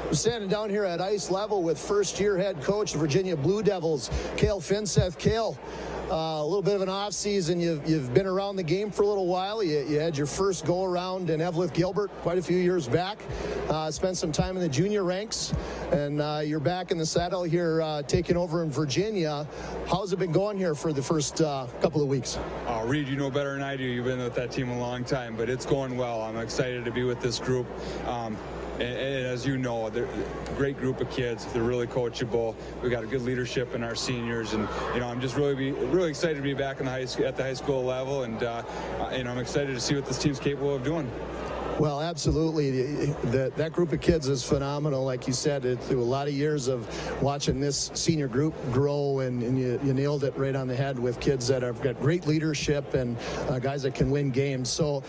We're standing down here at ice level with first-year head coach of Virginia Blue Devils, Cale Finseth. Cale, a little bit of an off-season. You've been around the game for a little while. You had your first go-around in Eveleth Gilbert quite a few years back. Spent some time in the junior ranks, and you're back in the saddle here taking over in Virginia. How's it been going here for the first couple of weeks? Reed, you know better than I do. You've been with that team a long time, but it's going well. I'm excited to be with this group. And as you know, they're a great group of kids. They're really coachable. We've got a good leadership in our seniors, and I'm just really excited to be back in at the high school level, and I'm excited to see what this team's capable of doing. Well, absolutely. That group of kids is phenomenal. Like you said, through a lot of years of watching this senior group grow, and you nailed it right on the head with kids that have got great leadership and guys that can win games. So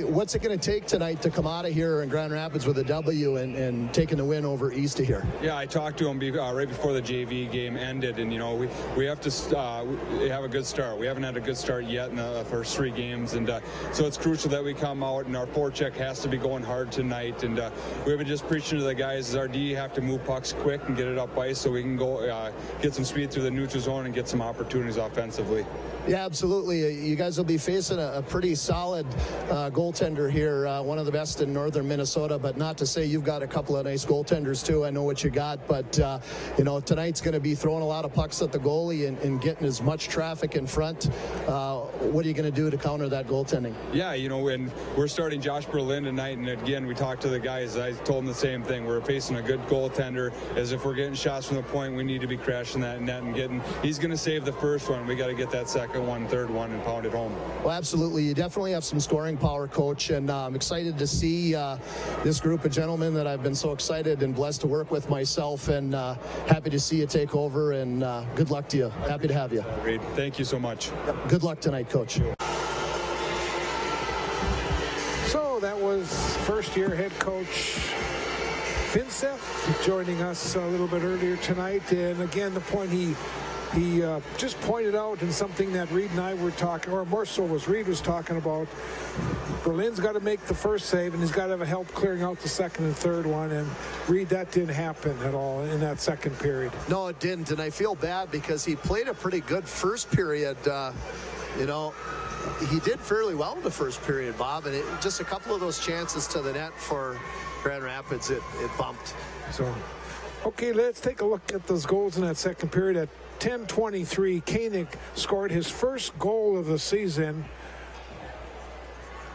what's it going to take tonight to come out of here in Grand Rapids with a W and taking the win over East of here? Yeah, I talked to him right before the JV game ended, and we have to have a good start. We haven't had a good start yet in the first 3 games, and so it's crucial that we come out, and our forecheck has to be going hard tonight, and we've been just preaching to the guys, our D have to move pucks quick and get it up ice so we can go get some speed through the neutral zone and get some opportunities offensively. Yeah, absolutely. You guys will be facing a pretty solid goaltender here, one of the best in northern Minnesota, but not to say you've got a couple of nice goaltenders too. I know what you got, but tonight's going to be throwing a lot of pucks at the goalie and getting as much traffic in front. What are you going to do to counter that goaltending? Yeah, and we're starting Josh Berlin tonight, and again, we talked to the guys. I told them the same thing. We're facing a good goaltender. As if we're getting shots from the point, we need to be crashing that net and he's going to save the first one. We got to get that second one, third one, and pound it home. Well, absolutely. You definitely have some scoring power, Coach, and I'm excited to see this group of gentlemen that I've been so excited and blessed to work with myself, and happy to see you take over, and good luck to you. Happy to have you. Great. Thank you so much. Yep. Good luck tonight, Coach. So that was first-year head coach Finseth joining us a little bit earlier tonight, and again, the point he just pointed out, and something that Reed and I were talking, or more so was Reed was talking about, Berlin's got to make the first save, and he's got to have help clearing out the second and third one, and Reed, that didn't happen at all in that second period. No, it didn't, and I feel bad because he played a pretty good first period. He did fairly well in the first period, Bob, and just a couple of those chances to the net for Grand Rapids, it bumped. So, okay, let's take a look at those goals in that second period. At 10:23, Koenig scored his first goal of the season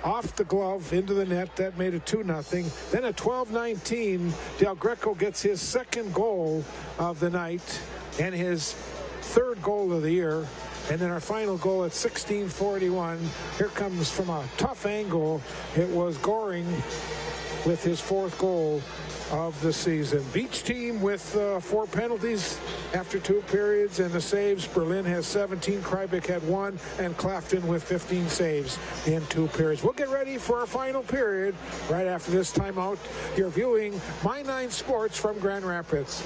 off the glove into the net. That made it 2-0. Then at 12:19, Del Greco gets his second goal of the night and his third goal of the year. And then our final goal at 16:41, here comes from a tough angle. It was Goring with his fourth goal of the season. Beach team with 4 penalties after 2 periods, and the saves. Berlin has 17, Krybik had 1, and Clafton with 15 saves in 2 periods. We'll get ready for our final period right after this timeout. You're viewing My 9 Sports from Grand Rapids.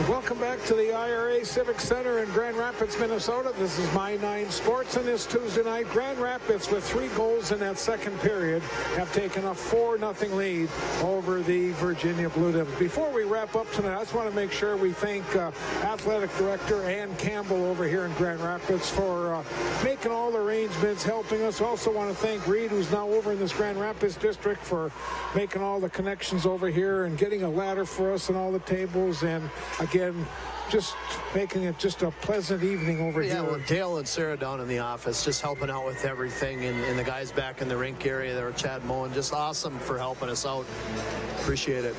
Welcome back to the IRA Civic Center in Grand Rapids, Minnesota. This is My Nine Sports, and this Tuesday night, Grand Rapids, with 3 goals in that second period, have taken a 4-0 lead over the Virginia Blue Devils. Before we wrap up tonight, I just want to make sure we thank Athletic Director Ann Campbell over here in Grand Rapids for making all the arrangements, helping us. Also want to thank Reed, who's now over in this Grand Rapids district, for making all the connections over here and getting a ladder for us and all the tables. And again, just making it just a pleasant evening over here. Yeah, well, Dale and Sarah down in the office just helping out with everything, and the guys back in the rink area there, Chad Moen, just awesome for helping us out. Appreciate it.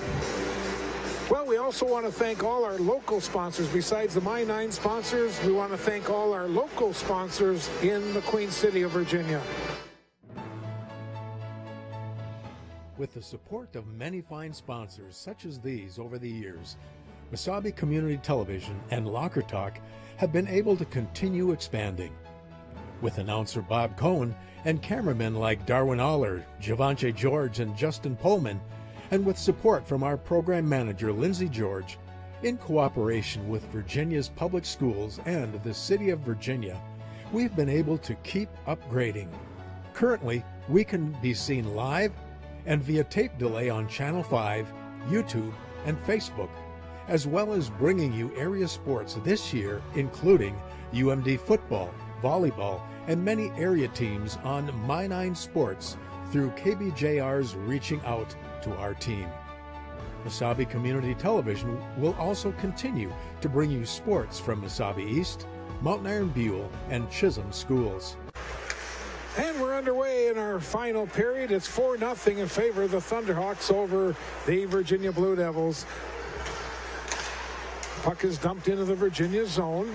Well, we also want to thank all our local sponsors. Besides the My Nine sponsors, we want to thank all our local sponsors in the Queen City of Virginia. With the support of many fine sponsors such as these over the years, Mesabi Community Television and Locker Talk have been able to continue expanding. With announcer Bob Cohen and cameramen like Darwin Aller, Javante George, and Justin Pullman, and with support from our program manager Lindsay George, in cooperation with Virginia's public schools and the City of Virginia, we've been able to keep upgrading. Currently, we can be seen live and via tape delay on Channel 5, YouTube, and Facebook, as well as bringing you area sports this year, including UMD football, volleyball, and many area teams on My Nine Sports through KBJR's reaching out to our team. Mesabi Community Television will also continue to bring you sports from Mesabi East, Mountain Iron Buell, and Chisholm schools. And we're underway in our final period. It's 4-0 in favor of the Thunderhawks over the Virginia Blue Devils. Puck is dumped into the Virginia zone.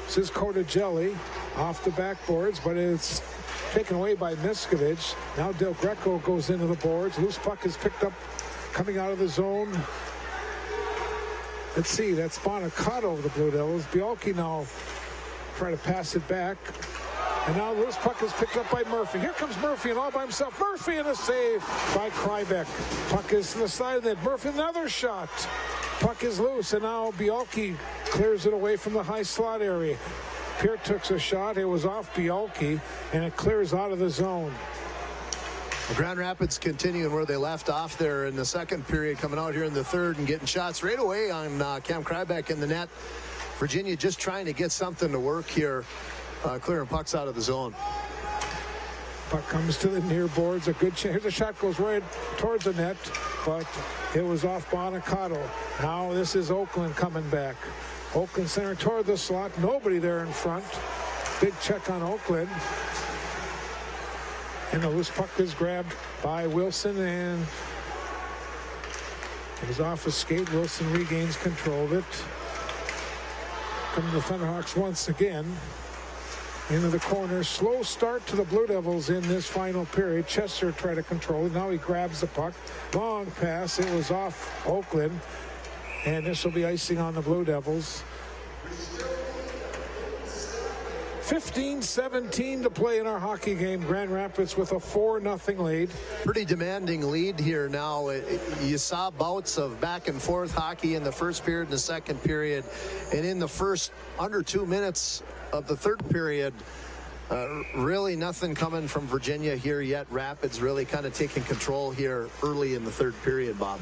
This is Kotajelli off the backboards, but it's taken away by Miskovich. Now Del Greco goes into the boards. Loose puck is picked up coming out of the zone. Let's see, that's Bonacato of the Blue Devils. Bialke now try to pass it back. And now loose puck is picked up by Murphy. Here comes Murphy, and all by himself. Murphy, and a save by Krybeck. Puck is to the side of that. Murphy, another shot. Puck is loose, and now Bialke clears it away from the high slot area. Pierre took a shot. It was off Bialke, and it clears out of the zone. Well, Grand Rapids continuing where they left off there in the second period, coming out here in the third and getting shots right away on Cam Krybeck in the net. Virginia just trying to get something to work here, clearing pucks out of the zone. Puck comes to the near boards. A good chance. Here's a shot goes right towards the net, but it was off Bonacato. Now this is Oakland coming back. Oakland center toward the slot. Nobody there in front. Big check on Oakland. And the loose puck is grabbed by Wilson, and it was off his skate. Wilson regains control of it. Come the Thunderhawks once again into the corner. Slow start to the Blue Devils in this final period. Chester tried to control it. Now he grabs the puck. Long pass. It was off Oakland. And this will be icing on the Blue Devils. 15-17 to play in our hockey game. Grand Rapids with a 4-0 lead. Pretty demanding lead here now. You saw bouts of back and forth hockey in the first period and the second period. And in the first under 2 minutes of the third period, really nothing coming from Virginia here yet. Rapids really kind of taking control here early in the third period, Bob.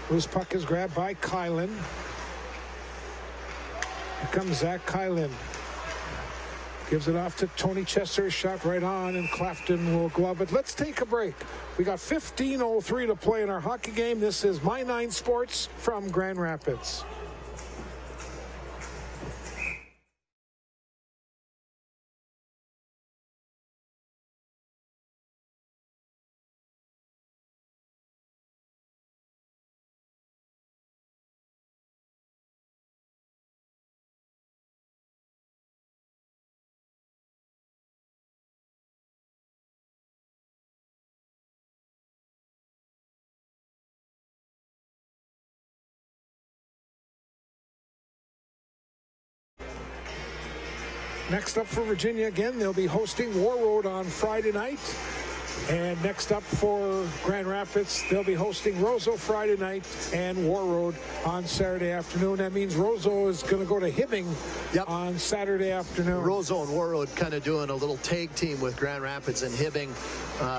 Loose puck is grabbed by Kylan. Here comes Zach Kylan. Gives it off to Tony Chester. Shot right on, and Clafton will glove it. Let's take a break. We got 15:03 to play in our hockey game. This is My Nine Sports from Grand Rapids. Next up for Virginia again, they'll be hosting War Road on Friday night. And next up for Grand Rapids, they'll be hosting Roseau Friday night and Warroad on Saturday afternoon. That means Roseau is going to go to Hibbing on Saturday afternoon. Roseau and Warroad kind of doing a little tag team with Grand Rapids and Hibbing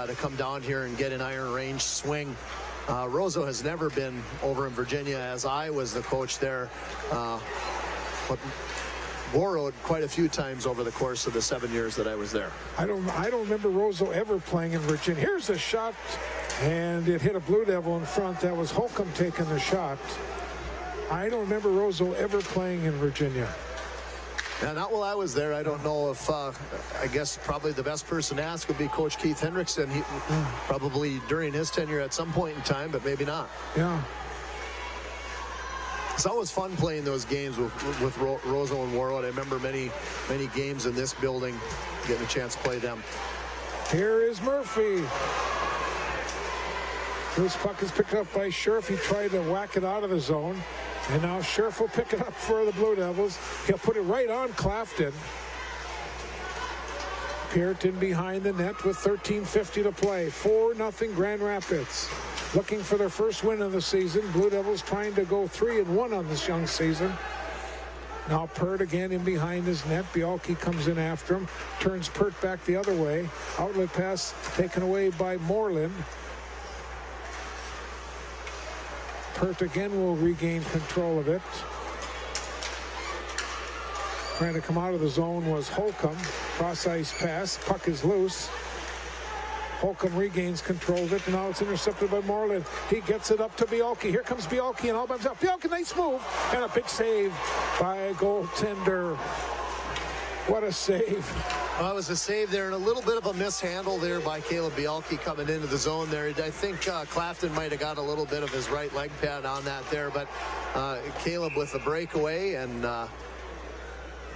to come down here and get an Iron Range swing. Roseau has never been over in Virginia as I was the coach there. But Warroad quite a few times over the course of the 7 years that I was there. I don't remember Roseau ever playing in Virginia. Here's a shot, and it hit a Blue Devil in front. That was Holcomb taking the shot. I don't remember Roseau ever playing in Virginia. Yeah, not while I was there. I don't know if, I guess probably the best person to ask would be Coach Keith Hendrickson. He probably during his tenure at some point in time, but maybe not. Yeah. It's always fun playing those games with Roseau and Warroad. I remember many games in this building, getting a chance to play them. Here is Murphy. This puck is picked up by Scherf. He tried to whack it out of the zone. And now Scherf will pick it up for the Blue Devils. He'll put it right on Clafton. Pearton behind the net with 13:50 to play. 4-0 Grand Rapids. Looking for their first win of the season. Blue Devils trying to go 3-1 on this young season. Now Pert again in behind his net. Bialke comes in after him. Turns Pert back the other way. Outlet pass taken away by Moreland. Pert again will regain control of it. Trying to come out of the zone was Holcomb. Cross-ice pass. Puck is loose. Holcomb regains control of it, and now it's intercepted by Moreland. He gets it up to Bialke. Here comes Bialke, and all by himself. Bialke, nice move, and a big save by a goaltender. What a save. Well, it was a save there, and a little bit of a mishandle there by Caleb Bialke coming into the zone there. I think Clafton might have got a little bit of his right leg pad on that there, but Caleb with a breakaway, and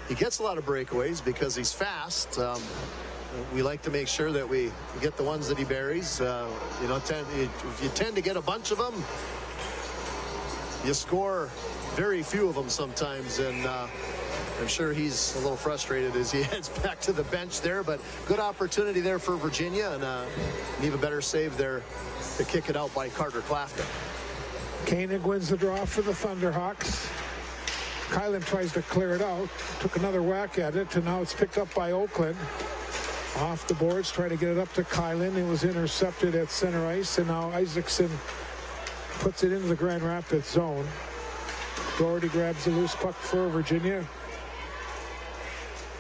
he gets a lot of breakaways because he's fast. We like to make sure that we get the ones that he buries. You know, if you tend to get a bunch of them, you score very few of them sometimes, and I'm sure he's a little frustrated as he heads back to the bench there, but good opportunity there for Virginia, and an even better save there to kick it out by Carter Clafton. Koenig wins the draw for the Thunderhawks. Kylan tries to clear it out, took another whack at it, and now it's picked up by Oakland. Off the boards, trying to get it up to Kylan. It was intercepted at center ice, and now Isaacson puts it into the Grand Rapids zone. Doherty grabs the loose puck for Virginia.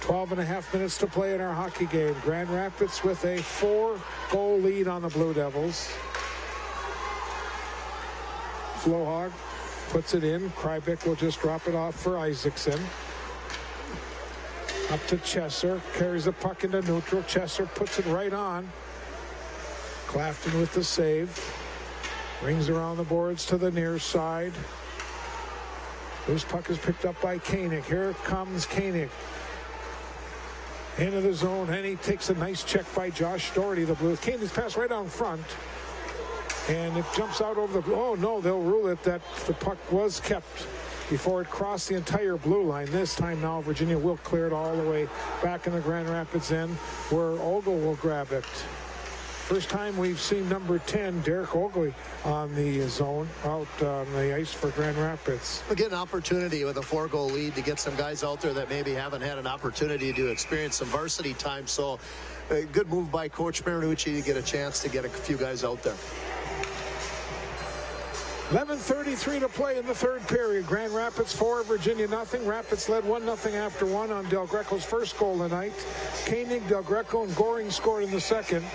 12.5 minutes to play in our hockey game. Grand Rapids with a 4-goal lead on the Blue Devils. Flohog puts it in. Krybeck will just drop it off for Isaacson. Up to Chesser, carries the puck into neutral. Chesser puts it right on. Clafton with the save. Rings around the boards to the near side. Loose puck is picked up by Koenig. Here comes Koenig. Into the zone, and he takes a nice check by Josh Doherty, the Blues. Koenig's pass right on front. And it jumps out over the blue. Oh, no, they'll rule it that the puck was kept before it crossed the entire blue line. This time now Virginia will clear it all the way back in the Grand Rapids end, where Ogle will grab it. First time we've seen number 10, Derek Ogle, on the zone, out on the ice for Grand Rapids. We'll get an opportunity with a 4-goal lead to get some guys out there that maybe haven't had an opportunity to experience some varsity time. So a good move by Coach Marinucci to get a chance to get a few guys out there. 11:33 to play in the third period. Grand Rapids 4, Virginia nothing. Rapids led 1-0 after 1 on Del Greco's first goal tonight. Koenig, Del Greco, and Goring scored in the second.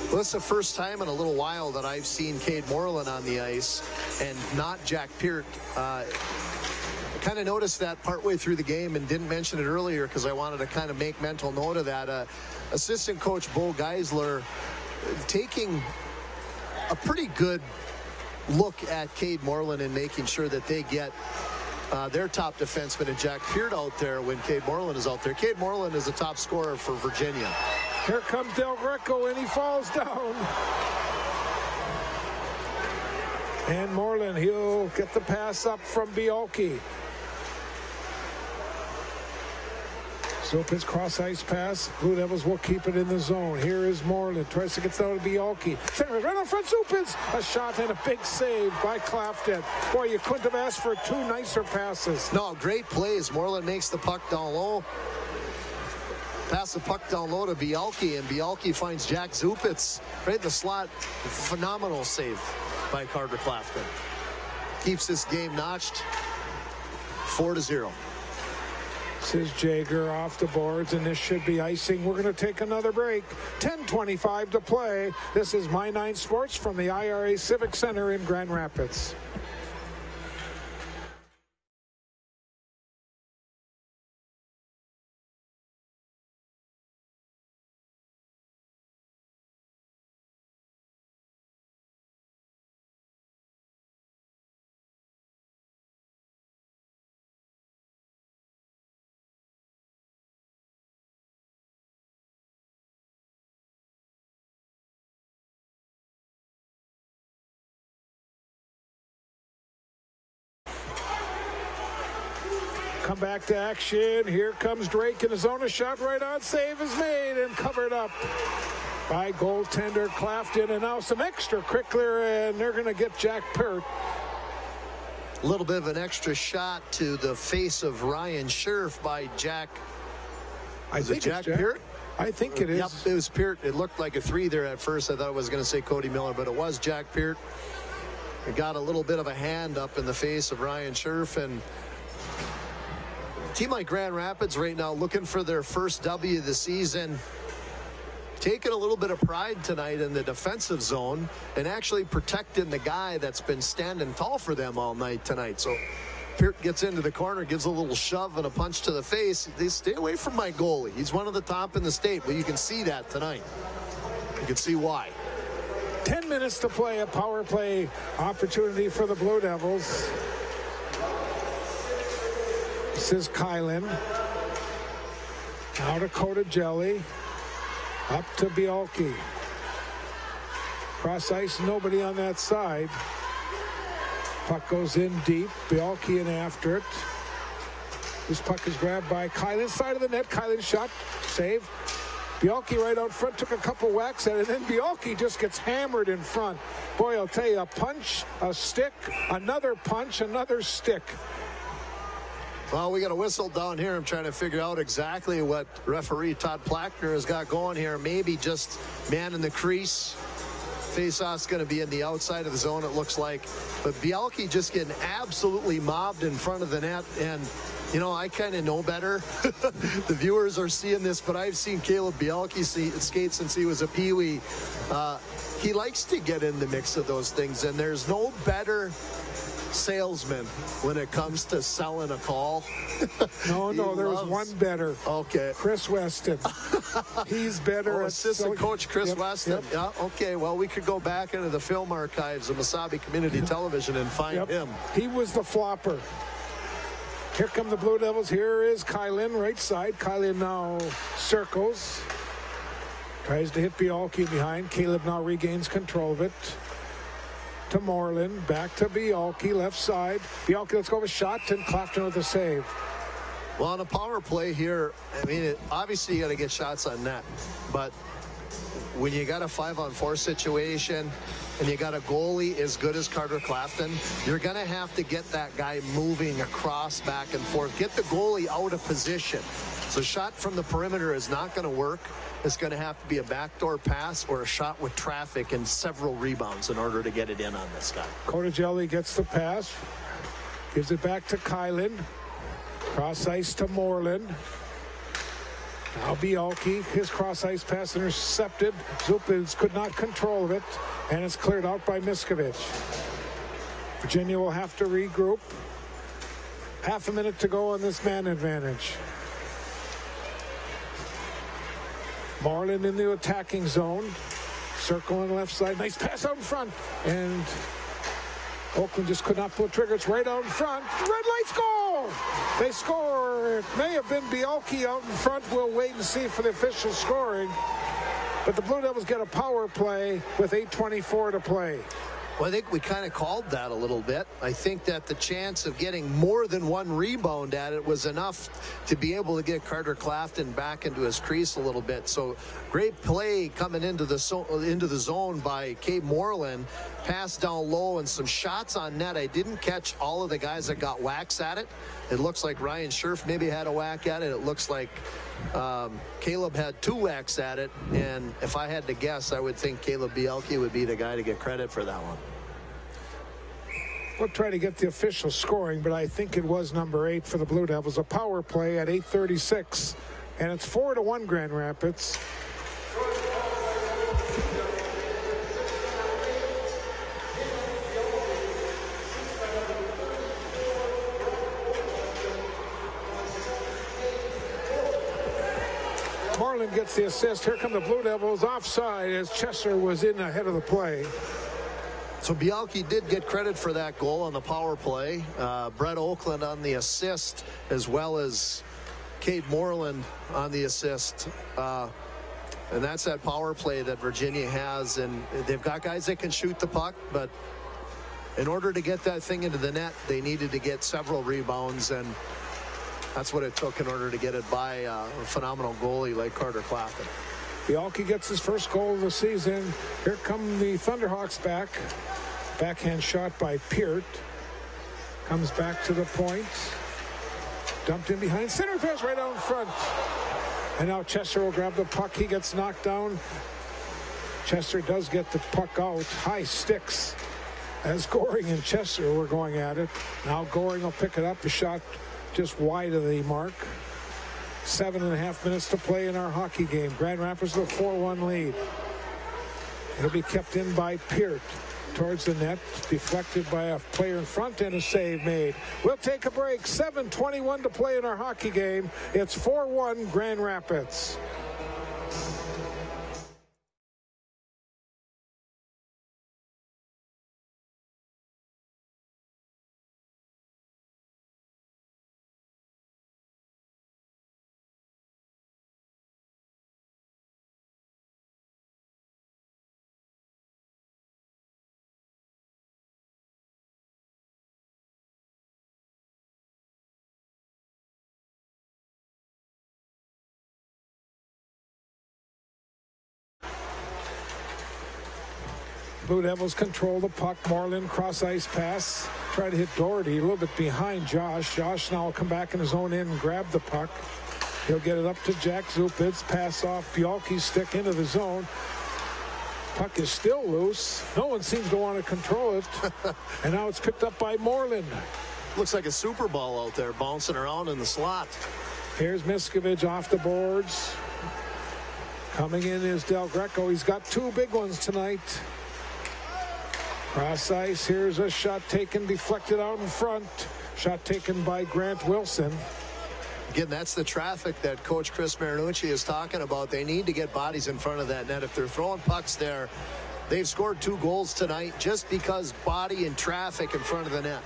Well, it's the first time in a little while that I've seen Cade Moreland on the ice and not Jack Peart. I kind of noticed that partway through the game and didn't mention it earlier because I wanted to kind of make mental note of that. Assistant coach Bo Geisler taking a pretty good look at Cade Moreland and making sure that they get their top defenseman and Jack Peart out there when Cade Moreland is out there. Cade Moreland is a top scorer for Virginia. Here comes Del Greco, and he falls down. And Moreland, he'll get the pass up from Bialke. Zupin's cross ice pass. Blue Devils will keep it in the zone. Here is Moreland. Tries to get down to Bialke. Center right on front. Zupin's a shot and a big save by Clafton. Boy, you couldn't have asked for two nicer passes. No, great plays. Moreland makes the puck down low. Pass the puck down low to Bialke, and Bialke finds Jack Zupitz right in the slot. Phenomenal save by Carter Clafton. Keeps this game notched 4-0. This is Jager off the boards, and this should be icing. We're going to take another break. 10:25 to play. This is My 9 Sports from the IRA Civic Center in Grand Rapids. Come back to action. Here comes Drake in the zone. A shot right on. Save is made and covered up by goaltender Clafton. And now some extra quickler, and they're going to get Jack Peart. A little bit of an extra shot to the face of Ryan Scherf by Jack. I think Jack Peart? I think it is. Yep, it was Peart. It looked like a 3 there at first. I thought I was going to say Cody Miller, but it was Jack Peart. It got a little bit of a hand up in the face of Ryan Scherf, and team like Grand Rapids right now looking for their first W of the season, taking a little bit of pride tonight in the defensive zone and actually protecting the guy that's been standing tall for them all night tonight. So Peart gets into the corner, gives a little shove and a punch to the face. They stay away from my goalie. He's one of the top in the state, but you can see that tonight. You can see why. 10 minutes to play, a power play opportunity for the Blue Devils. This is Kylan. Now to Kotajelli. Up to Bialke. Cross ice, nobody on that side. Puck goes in deep. Bialke in after it. This puck is grabbed by Kylan. Side of the net. Kylan shot. Save. Bialke right out front took a couple whacks at it, and then Bialke just gets hammered in front. Boy, I'll tell you, a punch, a stick, another punch, another stick. Well, we got a whistle down here. I'm trying to figure out exactly what referee Todd Plackner has got going here. Maybe just man in the crease. Face-off's going to be in the outside of the zone, it looks like. But Bialke just getting absolutely mobbed in front of the net. And, you know, I kind of know better. The viewers are seeing this, but I've seen Caleb Bialke skate since he was a peewee. He likes to get in the mix of those things, and there's no better salesman when it comes to selling a call. No, there's one better. Okay. Chris Weston. He's better. Assistant coach Chris Weston. Yep. Yeah, okay. Well, we could go back into the film archives of Mesabi Community Television and find him. He was the flopper. Here come the Blue Devils. Here is Kylan, right side. Kylan now circles. Tries to hit Bialke behind. Caleb now regains control of it. To Moreland, back to Bialke, left side. Bialke, let's go with a shot, and Clafton with a save. Well, on a power play here, I mean, obviously you got to get shots on net, but when you got a 5-on-4 situation and you got a goalie as good as Carter Clafton, you're going to have to get that guy moving across, back and forth. Get the goalie out of position. So shot from the perimeter is not going to work. It's going to have to be a backdoor pass or a shot with traffic and several rebounds in order to get it in on this guy. Kotajelli gets the pass. Gives it back to Kylan. Cross ice to Moreland. Now Bialke. His cross ice pass intercepted. Zupins could not control it. And it's cleared out by Miskovich. Virginia will have to regroup. Half a minute to go on this man advantage. Moreland in the attacking zone. Circle on the left side. Nice pass out in front. And Oakland just could not pull trigger. It's right out in front. Red lights go! They score. It may have been Bialke out in front. We'll wait and see for the official scoring. But the Blue Devils get a power play with 8:24 to play. Well, I think we kind of called that a little bit. I think that the chance of getting more than one rebound at it was enough to be able to get Carter Clafton back into his crease a little bit. So great play coming into the zone by Cade Moreland. Pass down low and some shots on net. I didn't catch all of the guys that got whacks at it. It looks like Ryan Scherf maybe had a whack at it. It looks like Caleb had 2 whacks at it. And if I had to guess, I would think Caleb Bielke would be the guy to get credit for that one. We'll try to get the official scoring, but I think it was number 8 for the Blue Devils. A power play at 8:36, and it's 4-1 Grand Rapids. Moreland gets the assist. Here come the Blue Devils offside as Chesser was in ahead of the play. So Bielke did get credit for that goal on the power play. Brett Oakland on the assist, as well as Cade Moreland on the assist. And that's that power play that Virginia has. And they've got guys that can shoot the puck, but in order to get that thing into the net, they needed to get several rebounds. And that's what it took in order to get it by a phenomenal goalie like Carter Clafton. Bielke gets his first goal of the season. Here come the Thunderhawks back. Backhand shot by Peart. Comes back to the point. Dumped in behind. Center pass right out in front. And now Chester will grab the puck. He gets knocked down. Chester does get the puck out. High sticks as Goring and Chester were going at it. Now Goring will pick it up. A shot just wide of the mark. 7.5 minutes to play in our hockey game. Grand Rapids with a 4-1 lead. It'll be kept in by Peart towards the net, deflected by a player in front, and a save made. We'll take a break. 7:21 to play in our hockey game. It's 4-1 Grand Rapids. Blue Devils control the puck. Moreland cross ice pass. Try to hit Doherty a little bit behind Josh. Josh now will come back in his own end and grab the puck. He'll get it up to Jack Zupitz. Pass off Bielke's stick into the zone. Puck is still loose. No one seems to want to control it. And now it's picked up by Moreland. Looks like a Super Ball out there bouncing around in the slot. Here's Miskovich off the boards. Coming in is Del Greco. He's got 2 big ones tonight. Cross ice. Here's a shot taken, deflected out in front. Shot taken by Grant Wilson. Again, that's the traffic that Coach Chris Marinucci is talking about. They need to get bodies in front of that net. If they're throwing pucks there, they've scored 2 goals tonight just because body and traffic in front of the net.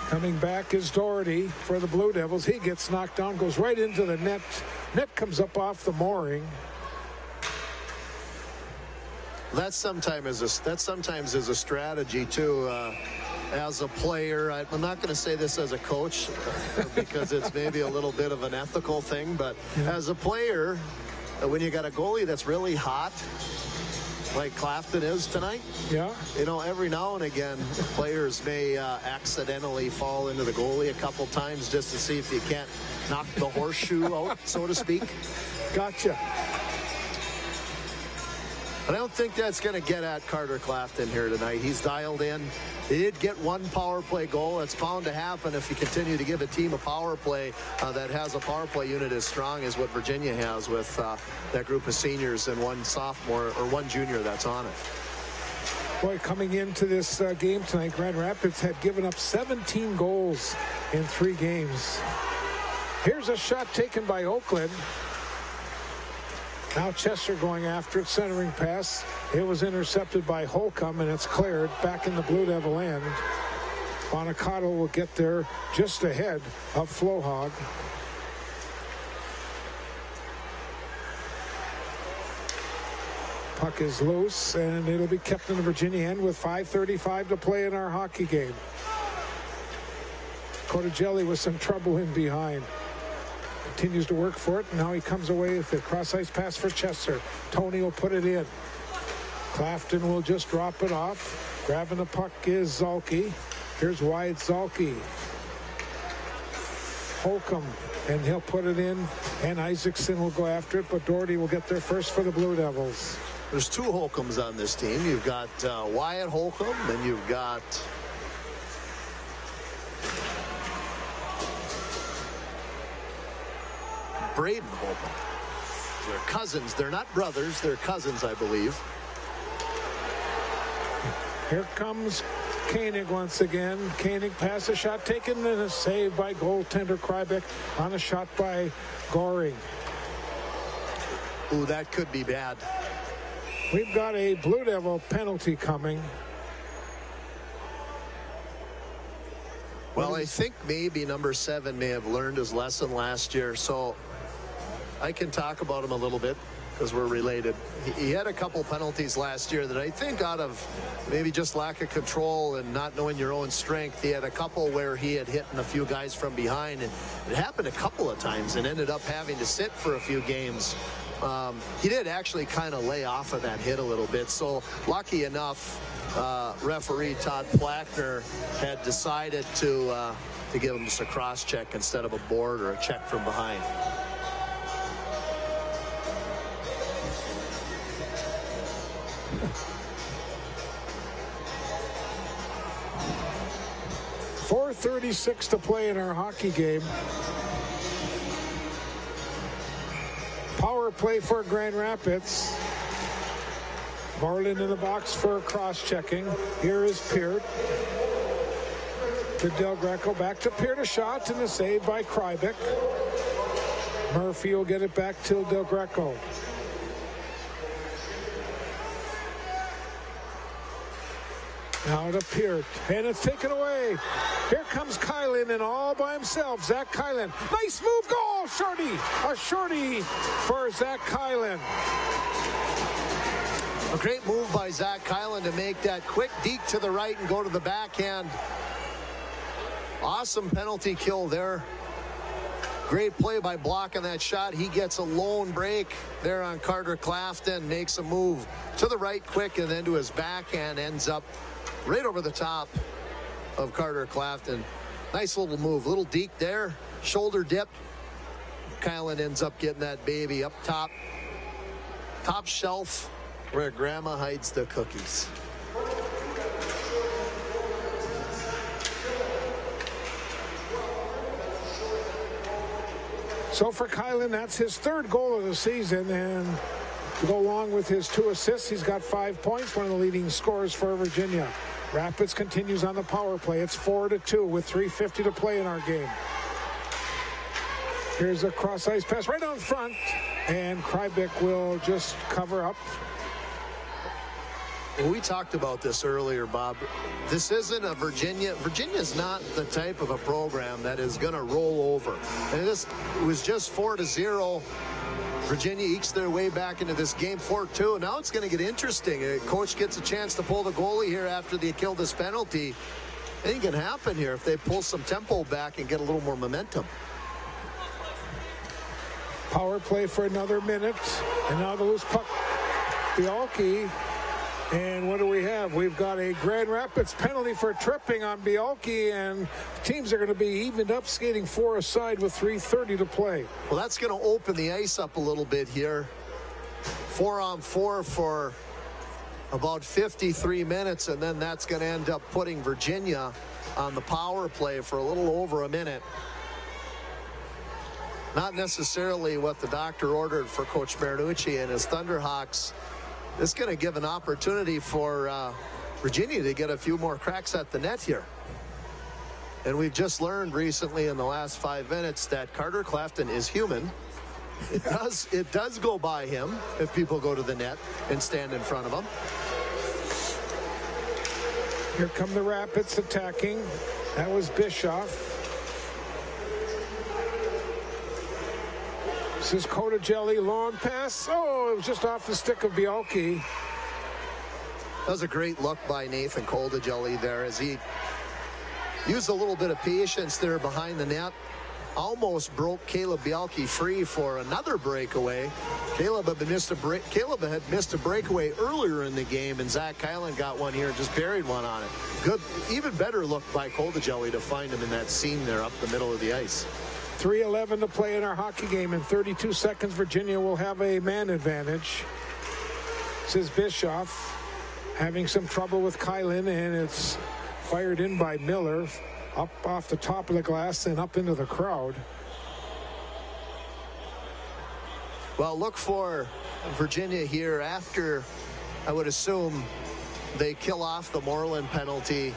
Coming back is Doherty for the Blue Devils. He gets knocked down, goes right into the net. Net comes up off the mooring. That sometimes is a strategy too. As a player, I'm not going to say this as a coach because it's maybe a little bit of an ethical thing, but as a player, when you got a goalie that's really hot, like Clafton is tonight, you know, every now and again, players may accidentally fall into the goalie a couple times just to see if you can't knock the horseshoe out, so to speak. Gotcha. But I don't think that's going to get at Carter Clafton here tonight. He's dialed in. They did get 1 power play goal. It's bound to happen if you continue to give a team a power play that has a power play unit as strong as what Virginia has with that group of seniors and 1 sophomore or 1 junior that's on it. Boy, coming into this game tonight, Grand Rapids had given up 17 goals in 3 games. Here's a shot taken by Oakland. Now Chester going after it, centering pass. It was intercepted by Holcomb, and it's cleared back in the Blue Devil end. Bonacato will get there just ahead of Flohog. Puck is loose, and it'll be kept in the Virginia end with 5:35 to play in our hockey game. Cotigelli with some trouble in behind. Continues to work for it, and now he comes away with a cross-ice pass for Chester. Tony will put it in. Clafton will just drop it off. Grabbing the puck is Zalke. Here's Wyatt Zalke. Holcomb, and he'll put it in, and Isaacson will go after it, but Doherty will get there first for the Blue Devils. There's two Holcombs on this team. You've got Wyatt Holcomb, and you've got Braden Holcomb. They're cousins. They're not brothers. They're cousins, I believe. Here comes Koenig once again. Koenig pass, a shot taken, and a save by goaltender Krybeck on a shot by Goring. Ooh, that could be bad. We've got a Blue Devil penalty coming. Well, I think maybe number 7 may have learned his lesson last year, so I can talk about him a little bit because we're related. He had a couple penalties last year that I think out of maybe just lack of control and not knowing your own strength. He had a couple where he had hit a few guys from behind, and it happened a couple of times and ended up having to sit for a few games. He did actually kind of lay off of that hit a little bit, so lucky enough, referee Todd Plackner had decided to give him just a cross check instead of a board or a check from behind. .436 to play in our hockey game. Power play for Grand Rapids. Marlin in the box for cross-checking. Here is Peart. To Del Greco, back to Peart, a shot and a save by Krybeck. Murphy will get it back to Del Greco. Now to Peart, and it's taken away. Here comes Kylan, and all by himself, Zach Kylan. Nice move, goal, shorty. A shorty for Zach Kylan. A great move by Zach Kylan to make that quick deke to the right and go to the backhand. Awesome penalty kill there. Great play by blocking that shot. He gets a lone break there on Carter Clafton, makes a move to the right quick and then to his backhand, ends up right over the top of Carter Clafton. Nice little move, little deke there, shoulder dip. Kylan ends up getting that baby up top shelf where grandma hides the cookies. So for Kylan, that's his third goal of the season, and to go along with his 2 assists, he's got 5 points, one of the leading scorers for Virginia. Rapids continues on the power play. It's 4-2 with 3:50 to play in our game. Here's a cross-ice pass right on front, and Krybeck will just cover up. Well, we talked about this earlier, Bob. This isn't a Virginia. Virginia's not the type of a program that is going to roll over. And it was just 4-0. Virginia ekes their way back into this game 4-2. Now it's going to get interesting. Coach gets a chance to pull the goalie here after they killed this penalty. Anything can happen here if they pull some tempo back and get a little more momentum. Power play for another minute. And now the loose puck. Bialke. And what do we have? We've got a Grand Rapids penalty for tripping on Bialke, and teams are going to be evened up, skating 4 aside with 3:30 to play. Well, that's going to open the ice up a little bit here. 4-on-4 for about 53 minutes, and then that's going to end up putting Virginia on the power play for a little over a minute. Not necessarily what the doctor ordered for Coach Marinucci and his Thunderhawks. This is going to give an opportunity for Virginia to get a few more cracks at the net here. And we've just learned recently in the last 5 minutes that Carter Clafton is human. It does go by him if people go to the net and stand in front of him. Here come the Rapids attacking. That was Bischoff. This is Kotojelly, long pass. Oh, it was just off the stick of Bialke. That was a great look by Nathan Kotojelly there as he used a little bit of patience there behind the net. Almost broke Caleb Bialke free for another breakaway. Caleb had missed a breakaway earlier in the game, and Zach Kylan got one here and just buried one on it. Good, even better look by Kotojelly to find him in that seam there up the middle of the ice. 3:11 to play in our hockey game. In 32 seconds, Virginia will have a man advantage. This is Bischoff having some trouble with Kylan, and it's fired in by Miller. Up off the top of the glass and up into the crowd. Well, look for Virginia here after, I would assume, they kill off the Moreland penalty.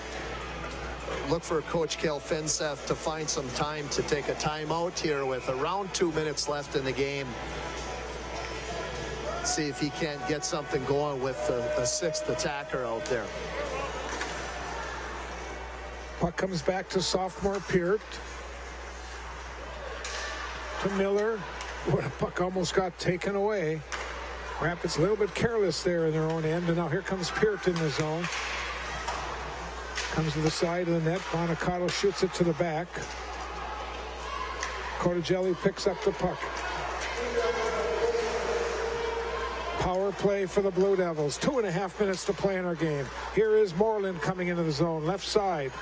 Look for Coach Kel Finseth to find some time to take a timeout here with around 2 minutes left in the game. See if he can't get something going with a sixth attacker out there. Puck comes back to sophomore Peart. To Miller. Boy, the puck almost got taken away. Rapids a little bit careless there in their own end. And now here comes Peart in the zone. Comes to the side of the net. Bonacato shoots it to the back. Kotojelly picks up the puck. Power play for the Blue Devils. 2.5 minutes to play in our game. Here is Moreland coming into the zone. Left side.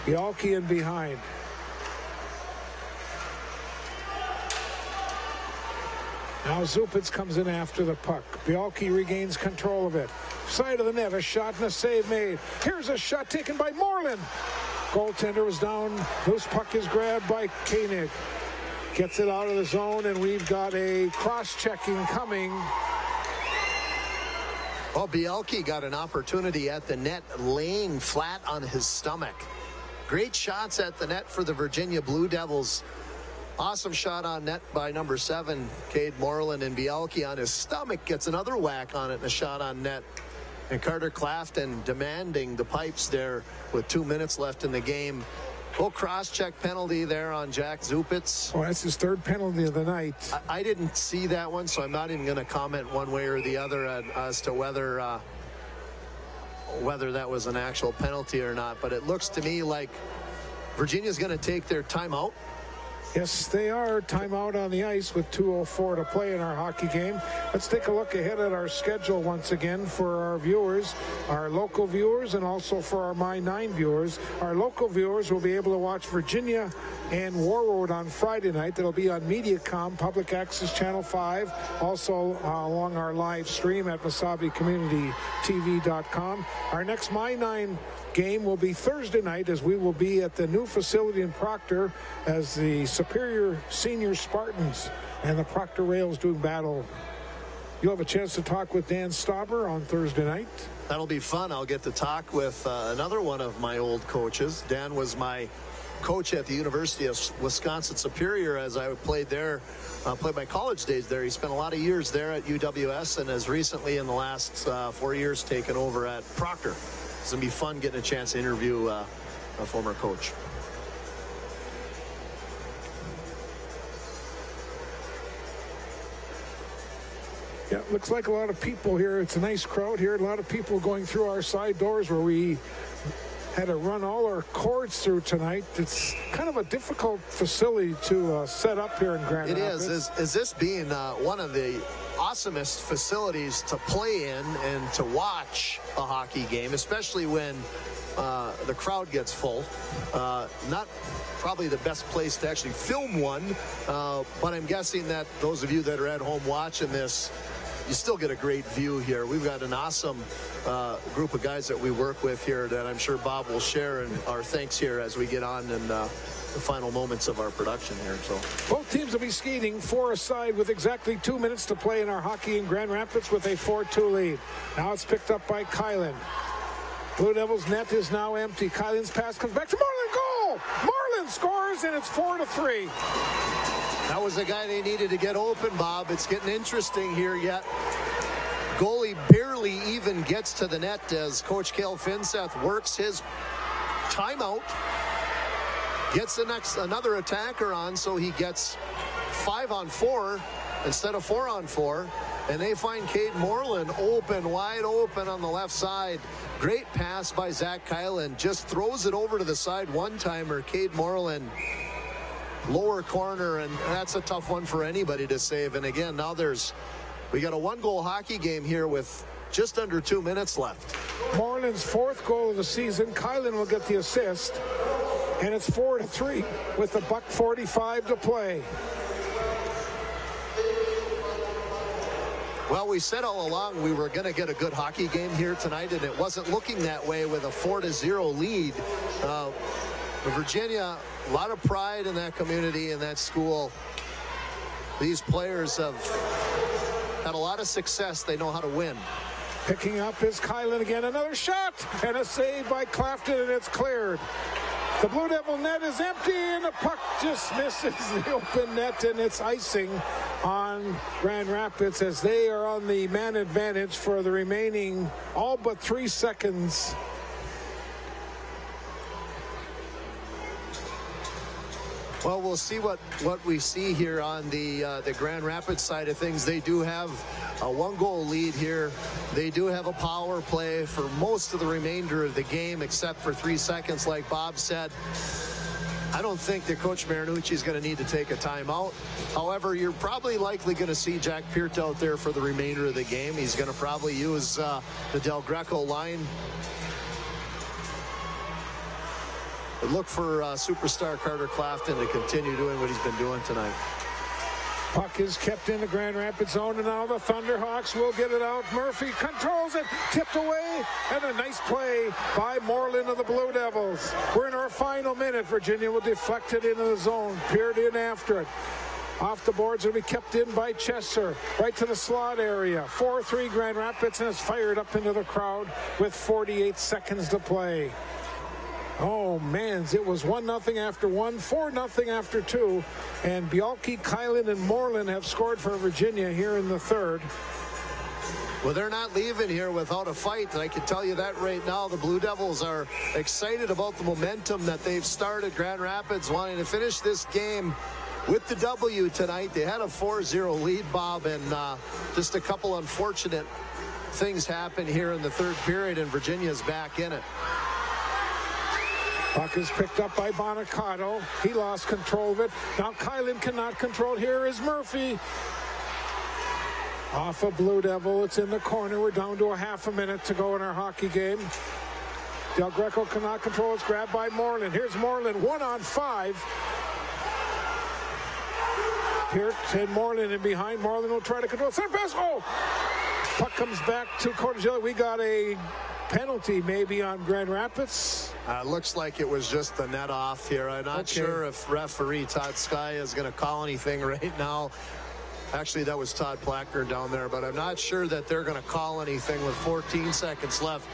Bialke in behind. Now Zupitz comes in after the puck. Bialke regains control of it. Side of the net, a shot and a save made. Here's a shot taken by Moreland. Goaltender was down. Loose puck is grabbed by Koenig. Gets it out of the zone, and we've got a cross-checking coming. Well, Bialke got an opportunity at the net, laying flat on his stomach. Great shots at the net for the Virginia Blue Devils. Awesome shot on net by number 7, Cade Moreland, and Bialke on his stomach gets another whack on it and a shot on net. And Carter Clafton demanding the pipes there with 2 minutes left in the game. Little cross-check penalty there on Jack Zupitz. Oh, that's his third penalty of the night. I didn't see that one, so I'm not even going to comment one way or the other as to whether that was an actual penalty or not. But it looks to me like Virginia's going to take their timeout. Yes, they are. Timeout on the ice with 2:04 to play in our hockey game. Let's take a look ahead at our schedule once again for our viewers, our local viewers, and also for our My9 viewers. Our local viewers will be able to watch Virginia and Warroad on Friday night. That'll be on Mediacom, Public Access Channel 5, also along our live stream at WasabiCommunityTV.com. Our next My9 game will be Thursday night, as we will be at the new facility in Proctor as the Superior Senior Spartans and the Proctor Rails do battle. You'll have a chance to talk with Dan Stauber on Thursday night. That'll be fun. I'll get to talk with another one of my old coaches. Dan was my coach at the University of Wisconsin Superior as I played there, played my college days there. He spent a lot of years there at UWS and has recently in the last 4 years taken over at Proctor. It's going to be fun getting a chance to interview a former coach. Yeah, looks like a lot of people here. It's a nice crowd here. A lot of people going through our side doors where we had to run all our cords through tonight. It's kind of a difficult facility to set up here in Grand Rapids. It is. Is this being one of the awesomest facilities to play in and to watch a hockey game, especially when the crowd gets full. Not probably the best place to actually film one, but I'm guessing that those of you that are at home watching this, you still get a great view here. We've got an awesome group of guys that we work with here that I'm sure Bob will share, and our thanks here as we get on in the final moments of our production here. So both teams will be skating 4 aside with exactly 2 minutes to play in our hockey in Grand Rapids with a 4-2 lead. Now it's picked up by Kylan. Blue Devils net is now empty. Kylan's pass comes back to Moreland. Goal! Moreland scores, and it's 4-3. That was the guy they needed to get open, Bob. It's getting interesting here yet. Goalie barely even gets to the net as Coach Kel Finseth works his timeout. gets another attacker on, so he gets 5-on-4 instead of 4-on-4. And they find Cade Moreland wide open on the left side. Great pass by Zach Kylan. Just throws it over to the side one-timer. Cade Moreland, lower corner, and that's a tough one for anybody to save. And again, now we got a 1-goal hockey game here with just under 2 minutes left. Moreland's 4th goal of the season. Kylan will get the assist. And it's 4-3 with the $1:45 to play. Well, we said all along we were going to get a good hockey game here tonight, and it wasn't looking that way with a 4-0 lead. Virginia, a lot of pride in that community, in that school. These players have had a lot of success. They know how to win. Picking up is Kylan again. Another shot and a save by Clafton, and it's cleared. The Blue Devil net is empty, and the puck just misses the open net, and it's icing on Grand Rapids as they are on the man advantage for the remaining all but 3 seconds. Well, we'll see what we see here on the Grand Rapids side of things. They do have a 1-goal lead here. They do have a power play for most of the remainder of the game, except for 3 seconds, like Bob said. I don't think that Coach Marinucci is going to need to take a timeout. However, you're probably likely going to see Jack Peart out there for the remainder of the game. He's going to probably use the Del Greco line. But look for superstar Carter Clafton to continue doing what he's been doing tonight. Puck is kept in the Grand Rapids zone, and now the Thunderhawks will get it out. Murphy controls it, tipped away, and a nice play by Moreland of the Blue Devils. We're in our final minute. Virginia will deflect it into the zone. Peart in after it. Off the boards will be kept in by Chesser, right to the slot area. 4-3 Grand Rapids, and it's fired up into the crowd with 48 seconds to play. Oh, man, it was 1-0 after 1, 4-0 after 2, and Bialke, Kylan, and Moreland have scored for Virginia here in the third. Well, they're not leaving here without a fight. I can tell you that right now. The Blue Devils are excited about the momentum that they've started. Grand Rapids wanting to finish this game with the W tonight. They had a 4-0 lead, Bob, and just a couple unfortunate things happen here in the third period, and Virginia's back in it. Puck is picked up by Bonacato. He lost control of it. Now Kylan cannot control it. Here is Murphy. Off a Blue Devil. It's in the corner. We're down to a half a minute to go in our hockey game. Del Greco cannot control. It's grabbed by Moreland. Here's Moreland, 1-on-5. Peart and Moreland in behind. Moreland will try to control. Center pass. Oh! Puck comes back to Cordigelli. We got a penalty maybe on Grand Rapids. Looks like it was just the net off here. I'm not sure if referee Todd Sky is going to call anything right now. Actually, that was Todd Plackner down there, but I'm not sure that they're going to call anything with 14 seconds left.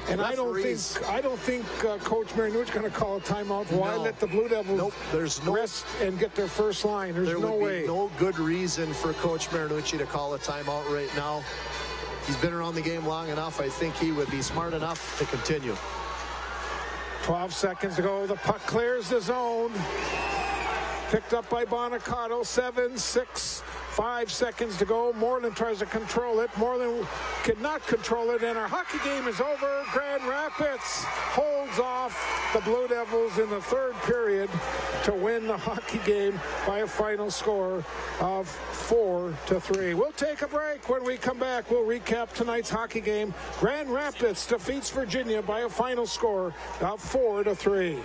And I don't think Coach Marinucci is going to call a timeout. Why let the Blue Devils rest and get their first line? There's no way. There would be no good reason for Coach Marinucci to call a timeout right now. He's been around the game long enough. I think he would be smart enough to continue. 12 seconds to go. The puck clears the zone. Picked up by Bonacato. 7, 6, 5 seconds to go. Moreland tries to control it. Moreland cannot control it, and our hockey game is over. Grand Rapids holds off the Blue Devils in the third period to win the hockey game by a final score of 4-3. We'll take a break. When we come back, we'll recap tonight's hockey game. Grand Rapids defeats Virginia by a final score of 4-3.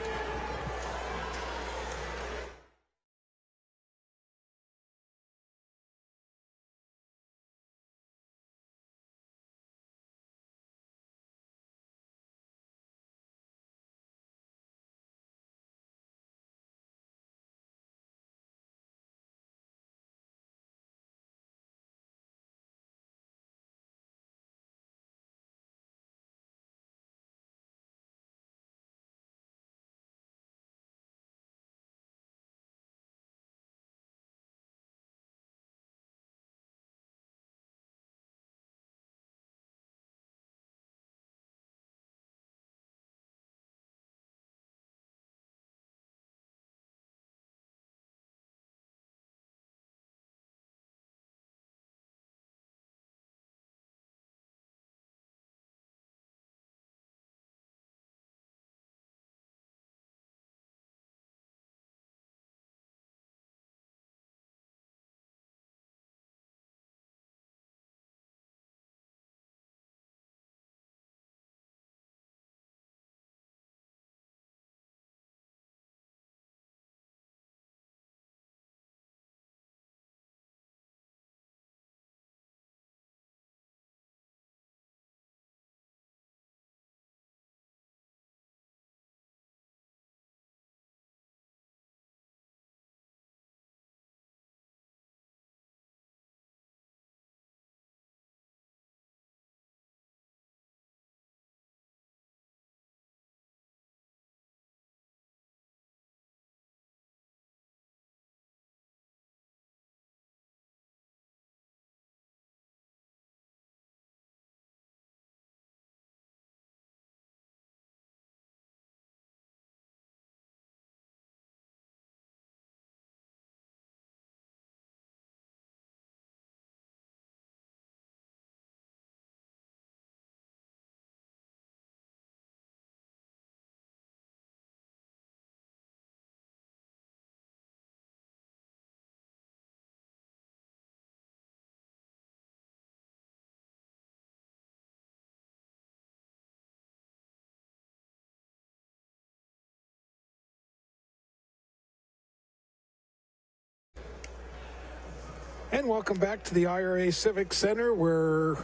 And welcome back to the IRA Civic Center, where,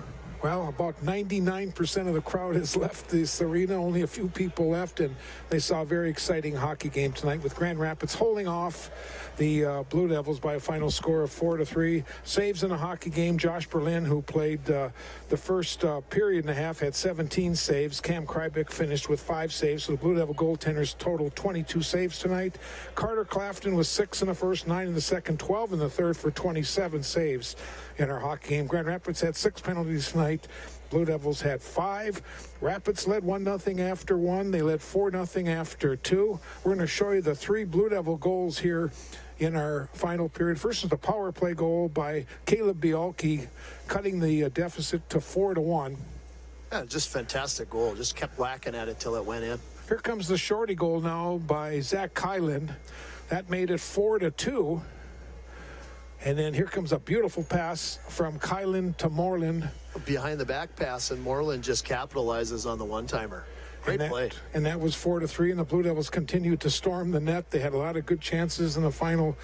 well, about 99% of the crowd has left this arena. Only a few people left, and they saw a very exciting hockey game tonight with Grand Rapids holding off the Blue Devils by a final score of 4-3. Saves in a hockey game. Josh Berlin, who played the first period and a half, had 17 saves. Cam Krybick finished with 5 saves. So the Blue Devil goaltenders totaled 22 saves tonight. Carter Clafton was 6 in the first, 9 in the second, 12 in the third for 27 saves in our hockey game. Grand Rapids had 6 penalties tonight. Blue Devils had 5. Rapids led 1-0 after 1. They led 4-0 after 2. We're going to show you the 3 Blue Devil goals here in our final period. First is the power play goal by Caleb Bialke, cutting the deficit to 4-1. Yeah, just fantastic goal. Just kept whacking at it till it went in. Here comes the shorty goal now by Zach Kylan. That made it 4-2. And then here comes a beautiful pass from Kylan to Moreland. Behind the back pass, and Moreland just capitalizes on the one-timer. Great play. And that was 4-3, and the Blue Devils continued to storm the net. They had a lot of good chances in the final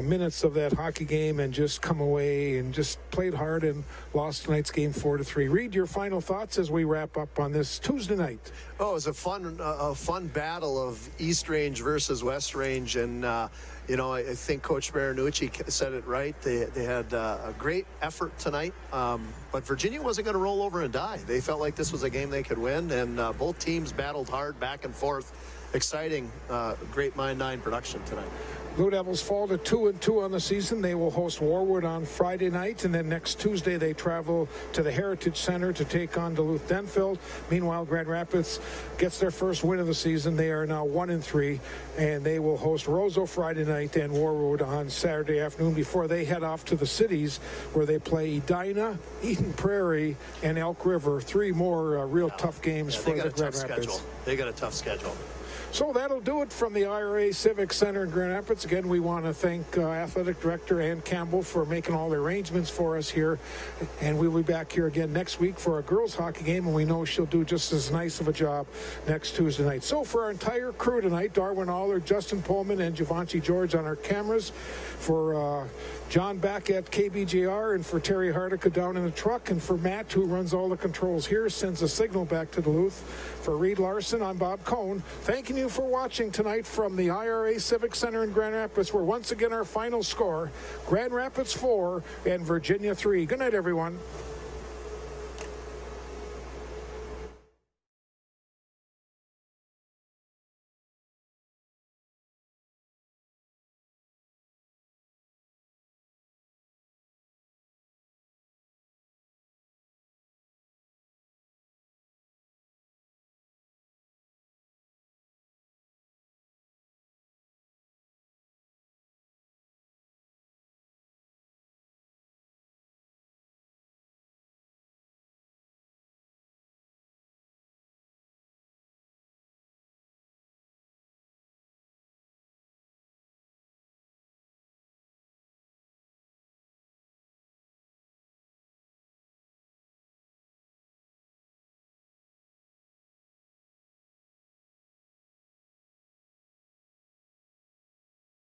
minutes of that hockey game and just come away and just played hard and lost tonight's game 4-3. Reed, your final thoughts as we wrap up on this Tuesday night. Oh, it was a fun battle of East Range versus West Range, and you know, I think Coach Marinucci said it right. They had a great effort tonight, but Virginia wasn't going to roll over and die. They felt like this was a game they could win, and both teams battled hard back and forth. Exciting, great Mind 9 production tonight. Blue Devils fall to 2-2 on the season. They will host Warwood on Friday night, and then next Tuesday they travel to the Heritage Center to take on Duluth Denfeld. Meanwhile, Grand Rapids gets their first win of the season. They are now 1-3, and they will host Roseau Friday night and Warwood on Saturday afternoon before they head off to the cities where they play Edina, Eden Prairie, and Elk River. 3 more real tough games for the Grand Rapids. They got a tough schedule. So that'll do it from the IRA Civic Center in Grand Rapids. Again, we want to thank Athletic Director Ann Campbell for making all the arrangements for us here. And we'll be back here again next week for a girls hockey game, and we know she'll do just as nice of a job next Tuesday night. So for our entire crew tonight, Darwin Aller, Justin Pullman, and Giovanni George on our cameras, for John back at KBJR, and for Terry Hardica down in the truck, and for Matt, who runs all the controls here, sends a signal back to Duluth. For Reed Larson, I'm Bob Cohn, thanking you for watching tonight from the IRA Civic Center in Grand Rapids, where once again our final score, Grand Rapids 4 and Virginia 3. Good night, everyone.